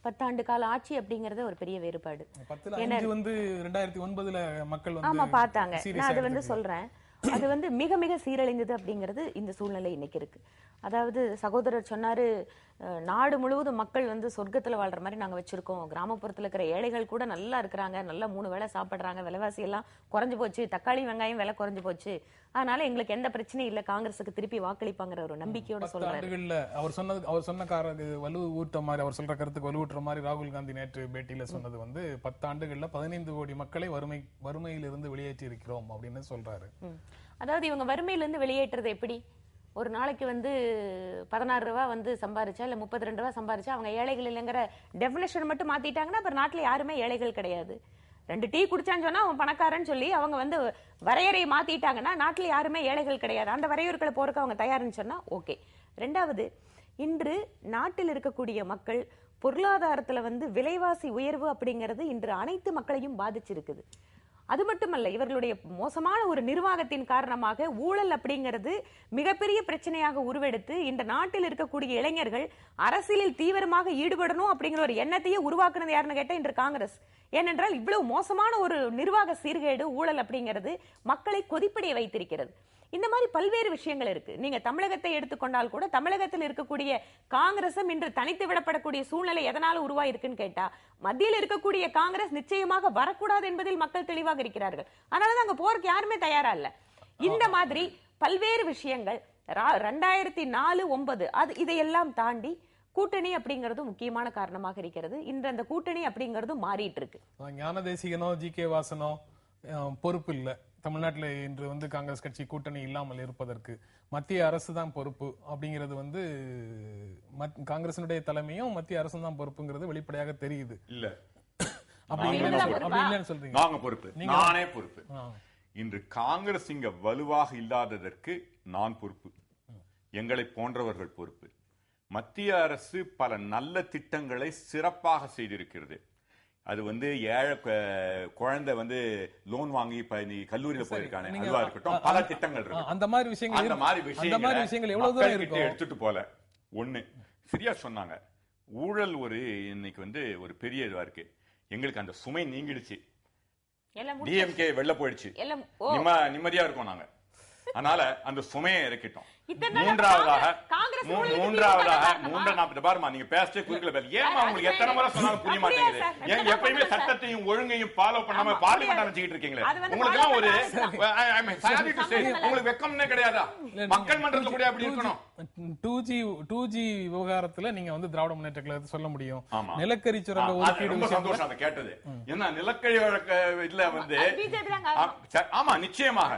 10 ஆண்டு கால ஆட்சி அப்படிங்கறது ஒரு பெரிய வேறுபாடு. 2009 மக்கள் ஆமா பார்த்தாங்க. நான் அதை சொல்றேன். அது வந்து மிக மிக சீரழிந்தது அப்படிங்கிறது இந்த சூழ்நிலை இன்னைக்கு இருக்கு. அதாவது சகோதரர் சொன்னாரு, நாடு முழுவதும் மக்கள் வந்து சொர்க்கத்துல வாழ்ற மாதிரி நாங்க வச்சிருக்கோம், கிராமப்புறத்துல இருக்கிற ஏழைகள் கூட நல்லா இருக்கிறாங்க, நல்லா 3 வேளை சாப்பிடுறாங்க, விலைவாசி எல்லாம் குறைஞ்சு போச்சு, தக்காளி வெங்காயம் விலை குறைஞ்சு போச்சு, அதனால எங்களுக்கு எந்த பிரச்சனையும் இல்ல, காங்கிரஸுக்கு திருப்பி வாக்களிப்பாங்கிற ஒரு நம்பிக்கையோட சொல்றாரு. அவர் சொன்ன வலுவூட்ட மாதிரி, அவர் சொல்ற கருத்துக்கு வலுவூட்டுற மாதிரி ராகுல் காந்தி நேற்று பேட்டியில சொன்னது வந்து 10 ஆண்டுகள்ல 15 கோடி மக்களை வறுமையிலிருந்து வெளியேற்றி இருக்கிறோம் அப்படின்னு சொல்றாரு. அதாவது இவங்க வறுமையிலிருந்து வெளியேற்றுறது எப்படி? ஒரு நாளைக்கு வந்து 16 ரூபா வந்து சம்பாரிச்சா இல்ல 32 ரூபா சம்பாரிச்சா அவங்க ஏழைகள் இல்லைங்கிற டெபினேஷன் மட்டும் மாத்திட்டாங்கன்னா அப்புறம் நாட்டுல யாருமே ஏழைகள் கிடையாது. 2 டீ குடிச்சான்னு சொன்னா அவன் பணக்காரன்னு சொல்லி அவங்க வந்து வரையறையை மாத்திட்டாங்கன்னா நாட்டுல யாருமே ஏழைகள் கிடையாது. அந்த வரையறைகளை போறதுக்கு அவங்க தயாருன்னு சொன்னா ஓகே. 2வது, இன்று நாட்டில் இருக்கக்கூடிய மக்கள் பொருளாதாரத்துல வந்து விலைவாசி உயர்வு அப்படிங்கிறது இன்று அனைத்து மக்களையும் பாதிச்சிருக்குது. அது மட்டுமல்ல, இவர்களுடைய மோசமான ஒரு நிர்வாகத்தின் காரணமாக ஊழல் அப்படிங்கிறது மிகப்பெரிய பிரச்சனையாக உருவெடுத்து இந்த நாட்டில் இருக்கக்கூடிய இளைஞர்கள் அரசியலில் தீவிரமாக ஈடுபடணும் அப்படிங்கிற ஒரு எண்ணத்தையே உருவாக்குனது யாருன்னு கேட்டா இன்று காங்கிரஸ். ஏனென்றால் இவ்வளவு மோசமான ஒரு நிர்வாக சீர்கேடு ஊழல் அப்படிங்கிறது மக்களை கொதிப்படைய வைத்திருக்கிறது. இந்த மாதிரி பல்வேறு விஷயங்கள் இருக்கு. நீங்க தமிழகத்தை எடுத்துக்கொண்டால் கூட தமிழகத்தில் இருக்கக்கூடிய காங்கிரசும் இன்று தனித்து விடப்படக்கூடிய சூழ்நிலை எதனால உருவாயிருக்குன்னு கேட்டா, மத்தியில் இருக்கக்கூடிய காங்கிரஸ் நிச்சயமாக வரக்கூடாது என்பதில் மக்கள் தெளிவாக இருக்கிறார்கள். அதனாலதான் அங்க போறதுக்கு யாருமே தயாரா இல்ல. இந்த மாதிரி பல்வேறு விஷயங்கள் 2004-09 இதையெல்லாம் தாண்டி கூட்டணி அப்படிங்கிறது முக்கியமான காரணமாக இருக்கிறது. இன்று அந்த கூட்டணி அப்படிங்கிறது மாறிட்டு இருக்கு. ஞான தேசிகனோ ஜி.கே. வாசனோ பொறுப்பு இல்ல. தமிழ்நாட்டில் இன்று வந்து காங்கிரஸ் கட்சி கூட்டணி இல்லாமல் இருப்பதற்கு மத்திய அரசு தான் பொறுப்பு அப்படிங்கிறது வந்து காங்கிரசினுடைய தலைமையும் மத்திய அரசு தான் பொறுப்புங்கிறது வெளிப்படையாக தெரியுது. இல்ல அப்படி இல்லைன்னு சொல்றீங்க. நாங்க பொறுப்பு, நானே பொறுப்பு. இன்று காங்கிரஸ் இங்க வலுவாக இல்லாததற்கு நான் பொறுப்பு, எங்களை போன்றவர்கள் பொறுப்பு. மத்திய அரசு பல நல்ல திட்டங்களை சிறப்பாக செய்திருக்கிறது. அது வந்து ஏழை குழந்தை வந்து லோன் வாங்கி இப்ப நீ கல்லூரியில போயிருக்கானே அதுவா இருக்கட்டும், பல திட்டங்கள் இருக்கு. அந்த மாதிரி விஷயங்கள் எவ்வளவு தூரம் இருக்கு எடுத்துட்டு போல. ஒண்ணு சரியா சொன்னாங்க, ஊழல் ஒரு இன்னைக்கு வந்து ஒரு பெரிய இதுவா இருக்கு. எங்களுக்கு அந்த சுமை நீங்கிடுச்சு, டிஎம்கே வெளில போயிடுச்சு, நிம்மதியா இருக்கோம் நாங்க. அதனால அந்த சுமையை இறக்கிட்டோம். பாருமா, நீங்க பேச குறுக்கல பேச. ஏமா உங்களுக்கு எத்தனை முறை சொன்னாலும் புரிய மாட்டேங்குது? ஏன் எப்பயுமே சட்டத்தையும் ஒழுங்கையும் ஃபாலோ பண்ணாம பார்லிமெண்ட் அமைச்சிட்டு இருக்கீங்களே? உங்களுக்கு எல்லாம் ஒரு உங்களுக்கு வெக்கம்னே கிடையாதா? மக்கள் மன்றத்துல கூட அப்படி இருக்கணும். 2G விவகாரத்துல நீங்க வந்து திராவிட முன்னேற்ற கழகத்தை சொல்ல முடியும். நிலக்கரி சுரங்க ஒதுக்கீடு ரொம்ப சந்தோஷம் அதை கேட்டது. ஏன்னா நிலக்கரி இதுல வந்து ஆமா நிச்சயமாக,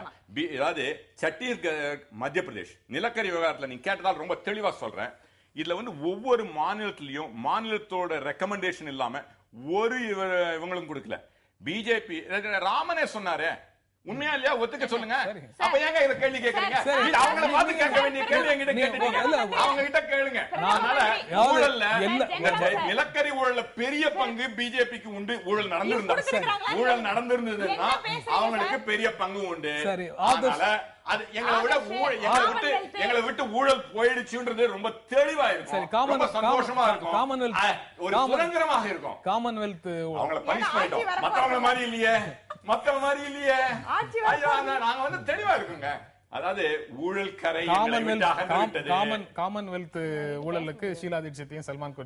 அதாவது சத்தீஸ்கர், மத்திய பிரதேஷ் நிலக்கரி விவகாரத்துல நீங்க கேட்டதால் ரொம்ப தெளிவா சொல்றேன். இதுல வந்து ஒவ்வொரு மாநிலத்திலையும் மாநிலத்தோட ரெக்கமெண்டேஷன் இல்லாம ஒரு இவங்களும் கொடுக்கல. பிஜேபி ராமனே சொன்னாரு, உண்மையா இல்லையா ஒத்துக்க சொல்லுங்க. அப்ப ஏங்க இத கேள்வி கேக்குறீங்க? அவங்கள பார்த்து கேட்க வேண்டிய கேள்வி என்கிட்ட கேட்டீங்க, அவங்க கிட்ட கேளுங்க. அதனால ஊழல்ல, நிலக்கரி ஊழல்ல பெரிய பங்கு பிஜேபிக்கு உண்டு. ஊழல் நடந்திருந்ததுன்னா அவங்களுக்கு பெரிய பங்கு உண்டு. அதனால அது எங்களை விட்டு ஊழல் போயிடுச்சுன்றது ரொம்ப தெளிவா இருக்கும், ரொம்ப சந்தோஷமா இருக்கும், ஒரு சுதந்திரமாக இருக்கும். காமன்வெல்த் அவங்கள பனிஷ் பண்ணிட்டோம். மத்தவங்க மாதிரி இல்லையே, நாங்க வந்து தெளிவா இருக்குங்க. அதாவது ஊழல் கரை காமன்வெல்த் ஊழலுக்கு ஷீலா தீட்சித்தையும் சல்மான்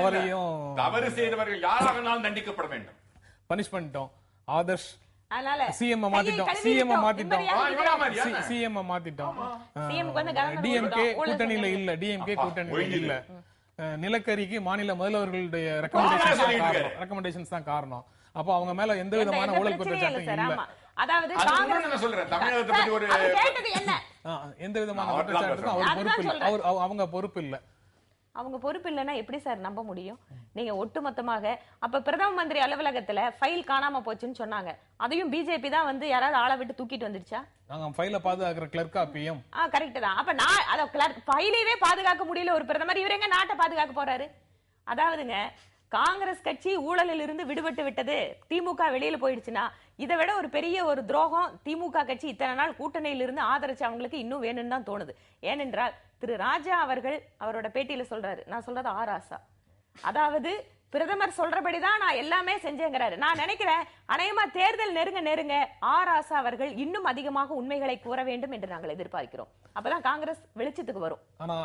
அவரையும் தவறு செய்தவர்கள் யாராக தண்டிக்கப்பட வேண்டும். பனிஷ் பண்ணிட்டோம். ஆதர்ஷ் சிஎம் மாத்திட்டோம். டிஎம்கே கூட்டணியில இல்ல, டிஎம்கே கூட்டணியில இல்ல. நிலக்கரிக்கு மாநில முதல்வர்களுடைய ரெக்கமெண்டேஷன்ஸ் தான் காரணம். அப்ப அவங்க மேல எந்த விதமான ஊழல் குற்றச்சாட்டும் இல்ல. அதாவது எந்த விதமான குற்றச்சாட்டுக்கும் அவர் பொறுப்பு இல்ல, அவங்க பொறுப்பு இல்ல. அவங்க பொறுப்பு இல்லைன்னா எப்படி சார் நம்ப முடியும்? நீங்க ஒட்டுமொத்தமாக அப்ப பிரதம மந்திரி அலுவலகத்துல ஃபைல் காணாம போச்சுன்னு சொன்னாங்க, அதையும் பிஜேபி தான் வந்து யாராவது ஆளை விட்டு தூக்கிட்டு வந்துருச்சா? நாங்க ஃபைல பாதுகாக்கிற கிளர்க்கா பிஎம்? கரெக்ட் தான். அப்ப நான் அத ஃபைலையே பாதுகாக்க முடியல ஒரு பிரதமர், இவரு எங்க நாட்டை பாதுகாக்க போறாரு? அதாவதுங்க, காங்கிரஸ் கட்சி ஊழலில் இருந்து விடுபட்டு விட்டது, திமுக வெளியில போயிடுச்சுன்னா இதை விட ஒரு பெரிய ஒரு துரோகம் திமுக கட்சி இத்தனை நாள் கூட்டணியில் இருந்து ஆதரிச்சு அவங்களுக்கு இன்னும் வேணும்னு தான் தோணுது. ஏனென்றால் திரு ராஜா அவர்கள் அவரோட பேட்டியில சொல்றாரு, நான் சொல்றது ஆராசா, அதாவது பிரதமர் சொல்றபடிதான் நான் எல்லாமே செஞ்சேங்கிறாரு. நான் நினைக்கிறேன் அநேகமா தேர்தல் நெருங்க ஆராசா அவர்கள் இன்னும் அதிகமாக உண்மைகளை கூற வேண்டும் என்று நாங்கள் எதிர்பார்க்கிறோம். அப்பதான் காங்கிரஸ் வெளிச்சத்துக்கு வரும். ஆனா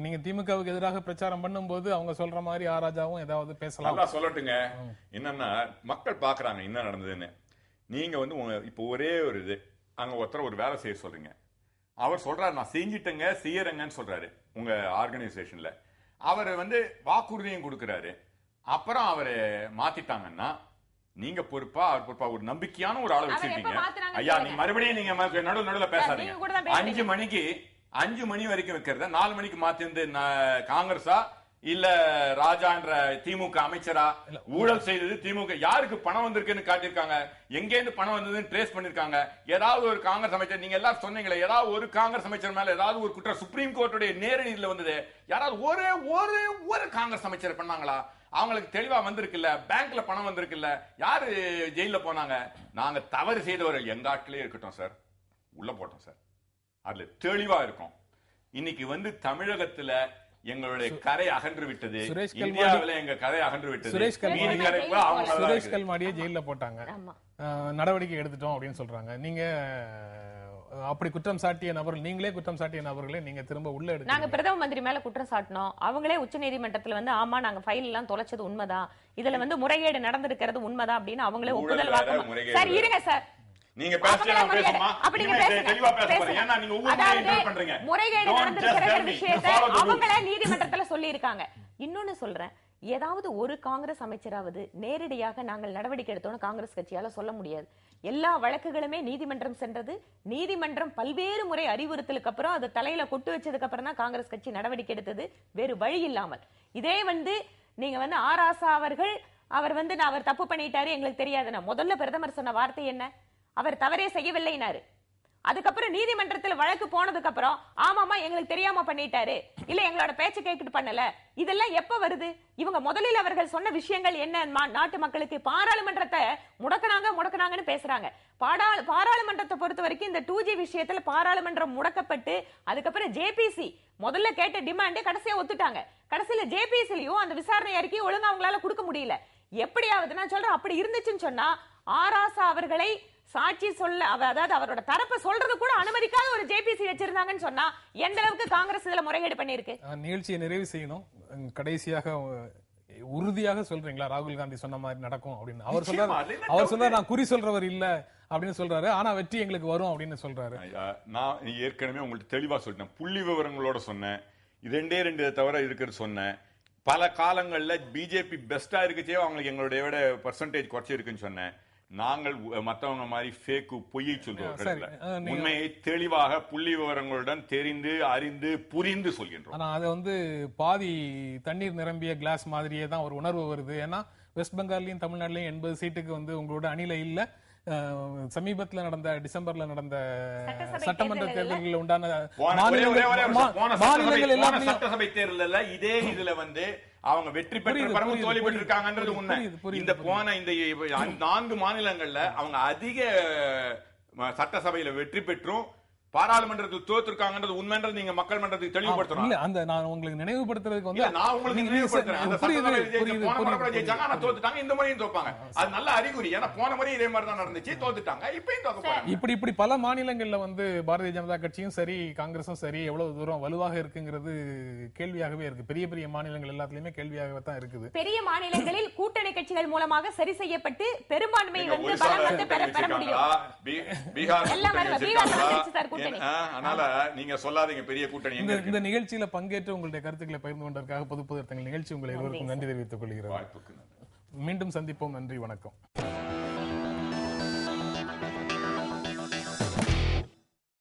நீங்க திமுகவுக்கு எதிராக பிரச்சாரம் பண்ணும்போது அவங்க சொல்ற மாதிரி ஆராஜாவும் ஏதாவது பேசலாம். சொல்லட்டுங்க. என்னன்னா மக்கள் பாக்குறாங்க என்ன நடந்ததுன்னு. நீங்க வந்து இப்ப ஒரே ஒரு இது அங்க ஒருத்தர் ஒரு வேலை செய்ய சொல்றீங்க. அவர் சொல்றாரு நான் செஞ்சிட்டேங்க செய்யறேங்கன்னு சொல்றாரு உங்க ஆர்கனைசேஷன்ல. அவர் வந்து வாக்குறுதியும் கொடுக்கிறாரு. அப்புறம் அவரை மாத்திட்டாங்கன்னா நீங்க பொறுப்பா அவர் பொறுப்பா? ஒரு நம்பிக்கையான ஒரு ஆளை வச்சிருக்கீங்க. ஐயா நீங்க மறுபடியும் நீங்க நடுவுல பேசாதீங்க. 5 மணி வரைக்கும் வைக்கிறத 4 மணிக்கு மாத்தி வந்து காங்கிரஸா இல்ல ராஜான்ற திமுக அமைச்சரா? ஊழல் செய்தது திமுக. யாருக்கு பணம் வந்திருக்குன்னு காட்டியிருக்காங்க. எங்க இருந்து பணம் வந்ததுன்னு ட்ரேஸ் பண்ணிருக்காங்க. ஏதாவது ஒரு காங்கிரஸ் அமைச்சர், நீங்க எல்லாரும் சொன்னீங்களே, ஏதாவது ஒரு காங்கிரஸ் அமைச்சர் மேல ஏதாவது ஒரு குற்றம் சுப்ரீம் கோர்ட்டுடைய நேரடியில் வந்தது. யாராவது ஒரு காங்கிரஸ் அமைச்சர் பண்ணாங்களா? அவங்களுக்கு தெளிவா வந்திருக்குல்ல, பேங்க்ல பணம் வந்திருக்குல்ல, யாரு ஜெயில போனாங்க? நாங்க தவறு செய்தவர்கள் எங்க ஆட்களே இருக்கட்டும் சார், உள்ள போட்டோம் சார், அதுல தெளிவா இருக்கும். இன்னைக்கு வந்து தமிழகத்துல எங்களுடைய கரை அகன்று விட்டது. இந்தியாவில எங்க கரை அகன்று விட்டது. சுரேஷ் கல்மாடியை ஜெயில போட்டாங்க, நடவடிக்கை எடுத்துட்டோம் அப்படின்னு சொல்றாங்க. நீங்க அப்படி குற்றம் சாட்டிய நபர்கள், நீங்களே குற்றம் சாட்டிய நபர்களே நீங்க திரும்ப உள்ள எடுத்து. நாங்க பிரதம மந்திரி மேல குற்றம் சாட்டினோம். அவங்களே உச்சநீதிமன்றத்துல வந்து ஆமா நாங்க ஃபைல் எல்லாம் தொலைச்சது உண்மைதான், இதுல வந்து முறைகேடு நடந்திருக்கிறது உண்மைதான் அப்படின்னு அவங்களே ஒப்புதல் வாக்கு. சார் இருங்க சார், நீங்க முறைகேடு நடந்திருக்கிற விஷயத்தை அவங்களே நீதிமன்றத்துல சொல்லி இருக்காங்க. இன்னொன்னு சொல்றேன், ஏதாவது ஒரு காங்கிரஸ் அமைச்சராவது நேரடியாக நாங்கள் நடவடிக்கை எடுத்தோம்னு காங்கிரஸ் கட்சியால சொல்ல முடியாது. எல்லா வழக்குகளுமே நீதிமன்றம் சென்றது. நீதிமன்றம் பல்வேறு முறை அறிவுறுத்தலுக்கு அப்புறம் அது தலையில கொட்டு வச்சதுக்கு அப்புறம் தான் காங்கிரஸ் கட்சி நடவடிக்கை எடுத்தது, வேறு வழி இல்லாமல். இதே வந்து நீங்க வந்து ஆராசா அவர்கள் அவர் வந்து அவர் தப்பு பண்ணிட்டாரு எங்களுக்கு தெரியாதுன்னா, முதல்ல பிரதமர் சொன்ன வார்த்தை என்ன? அவர் தவறே செய்யவில்லைனாரு. அதுக்கப்புறம் நீதிமன்றத்தில் வழக்கு போனதுக்கு அப்புறம் ஆமாமா எங்களுக்கு தெரியாம பண்ணிட்டாரு, இல்ல எங்களோட பேச்சு கேட்கிட்டு பண்ணல. இதெல்லாம் எப்ப வருது? இவங்க முதலில் அவர்கள் சொன்ன விஷயங்கள் என்ன? நாட்டு மக்களுக்கு பாராளுமன்றத்தை முடக்குனாங்கன்னு பேசுறாங்க. பாராளுமன்றத்தை பொறுத்த வரைக்கும் இந்த 2G விஷயத்துல பாராளுமன்றம் முடக்கப்பட்டு அதுக்கப்புறம் ஜேபிசி முதல்ல கேட்ட டிமாண்டே கடைசியா ஒத்துட்டாங்க. கடைசியில ஜேபிசிலயும் அந்த விசாரணை அறிக்கை ஒழுங்கா அவங்களால கொடுக்க முடியல. எப்படியாவது நான் சொல்றேன், அப்படி இருந்துச்சுன்னு சொன்னா ஆராசா அவர்களை சாட்சி சொல்ல, அதாவது அவரோட தரப்பை சொல்றது கூட அனுமதிக்காத ஒரு ஜேபிசி வச்சிருந்தாங்கன்னு சொன்னா எந்த அளவுக்கு காங்கிரஸ் இதுல முறைகேடு பண்ணிருக்கு? நிகழ்ச்சியை நிறைவு செய்யணும். கடைசியாக உறுதியாக சொல்றீங்களா ராகுல் காந்தி சொன்ன மாதிரி நடக்கும் அப்படின்னு? அவர் சொல்றாரு நான் குறி சொல்றவர் இல்ல அப்படின்னு சொல்றாரு, ஆனா வெற்றி எங்களுக்கு வரும் அப்படின்னு சொல்றாரு. நான் ஏற்கனவே உங்களுக்கு தெளிவா சொல்லிட்டேன், புள்ளி விவரங்களோட சொன்னேன், 2 தவிர இருக்கிறது சொன்னேன். பல காலங்கள்ல பிஜேபி பெஸ்டா இருக்குச்சே அவங்களுக்கு எங்களுடைய விட பர்சன்டேஜ் குறைச்சி இருக்குன்னு சொன்னேன். நாங்கள் மற்றவங்க மாதிரி ஃபேக்கு பொய்யை சொல்றோம், உண்மையை தெளிவாக புள்ளி விவரங்களுடன் தெரிந்து அறிந்து புரிந்து சொல்கின்றோம். ஆனா அது வந்து பாதி தண்ணீர் நிரம்பிய கிளாஸ் மாதிரியே தான் ஒரு உணர்வு வருது. ஏன்னா வெஸ்ட் பெங்கால்லையும் தமிழ்நாட்டிலையும் 80 சீட்டுக்கு வந்து உங்களோட அணில இல்ல. சமீபத்தில் நடந்த டிசம்பர்ல நடந்த சட்டமன்ற தேர்தல்களில் உண்டான மாநிலங்கள் எல்லாமே சட்டசபை தேர்தல் இதே இதுல வந்து அவங்க வெற்றி பெற்று தோல்வி பெற்றிருக்காங்கன்றது உண்மை. இந்த போன இந்த 4 மாநிலங்கள்ல அவங்க அதிக சட்டசபையில வெற்றி பெற்றும் பாராளுமன்றத்தில் தோத்துருக்காங்கன்றது உண்மைன்றது நீங்க மக்கள் மன்றத்துக்கு தெளிவுபடுத்தணும். இல்ல அந்த நான் உங்களுக்கு நினைவுபடுத்துறதுக்கு வந்து நான் உங்களுக்கு நினைவுபடுத்துறேன். அந்த சட்டசபையில போன முறை ஜெயிச்சாங்க, ஆனா தோத்துட்டாங்க. இந்த முறையும் தோப்பாங்க, அது நல்ல அறிகுறி. ஏன்னா போன முறை இதே மாதிரி தான் நடந்துச்சு, தோத்துட்டாங்க, இப்பயும் தோக்க போறாங்க. இப்படி பல மாநிலங்கள்ல வந்து பாரதிய ஜனதா கட்சியும் சரி காங்கிரஸும் சரி எவ்வளவு தூரம் வலுவாக இருக்குங்கிறது கேள்வியாகவே இருக்கு. பெரிய பெரிய மாநிலங்கள் எல்லாத்துலயுமே கேள்வியாகவே தான் இருக்குது. பெரிய மாநிலங்களில் கூட்டணி கட்சிகள் மூலமாக சரி செய்யப்பட்டு பெரும்பான்மை வந்து பலம் வந்து பெற முடியும். பீகார் அதனால நீங்க சொல்லாதீங்க பெரிய கூட்டணி. இந்த நிகழ்ச்சியில பங்கேற்று உங்களுடைய கருத்துக்களை பகிர்ந்து கொண்டதற்காக பொதுப்பதற்கான நிகழ்ச்சி உங்களை இருவருக்கும் நன்றி தெரிவித்துக் கொள்கிறேன். மீண்டும் சந்திப்போம். நன்றி, வணக்கம்.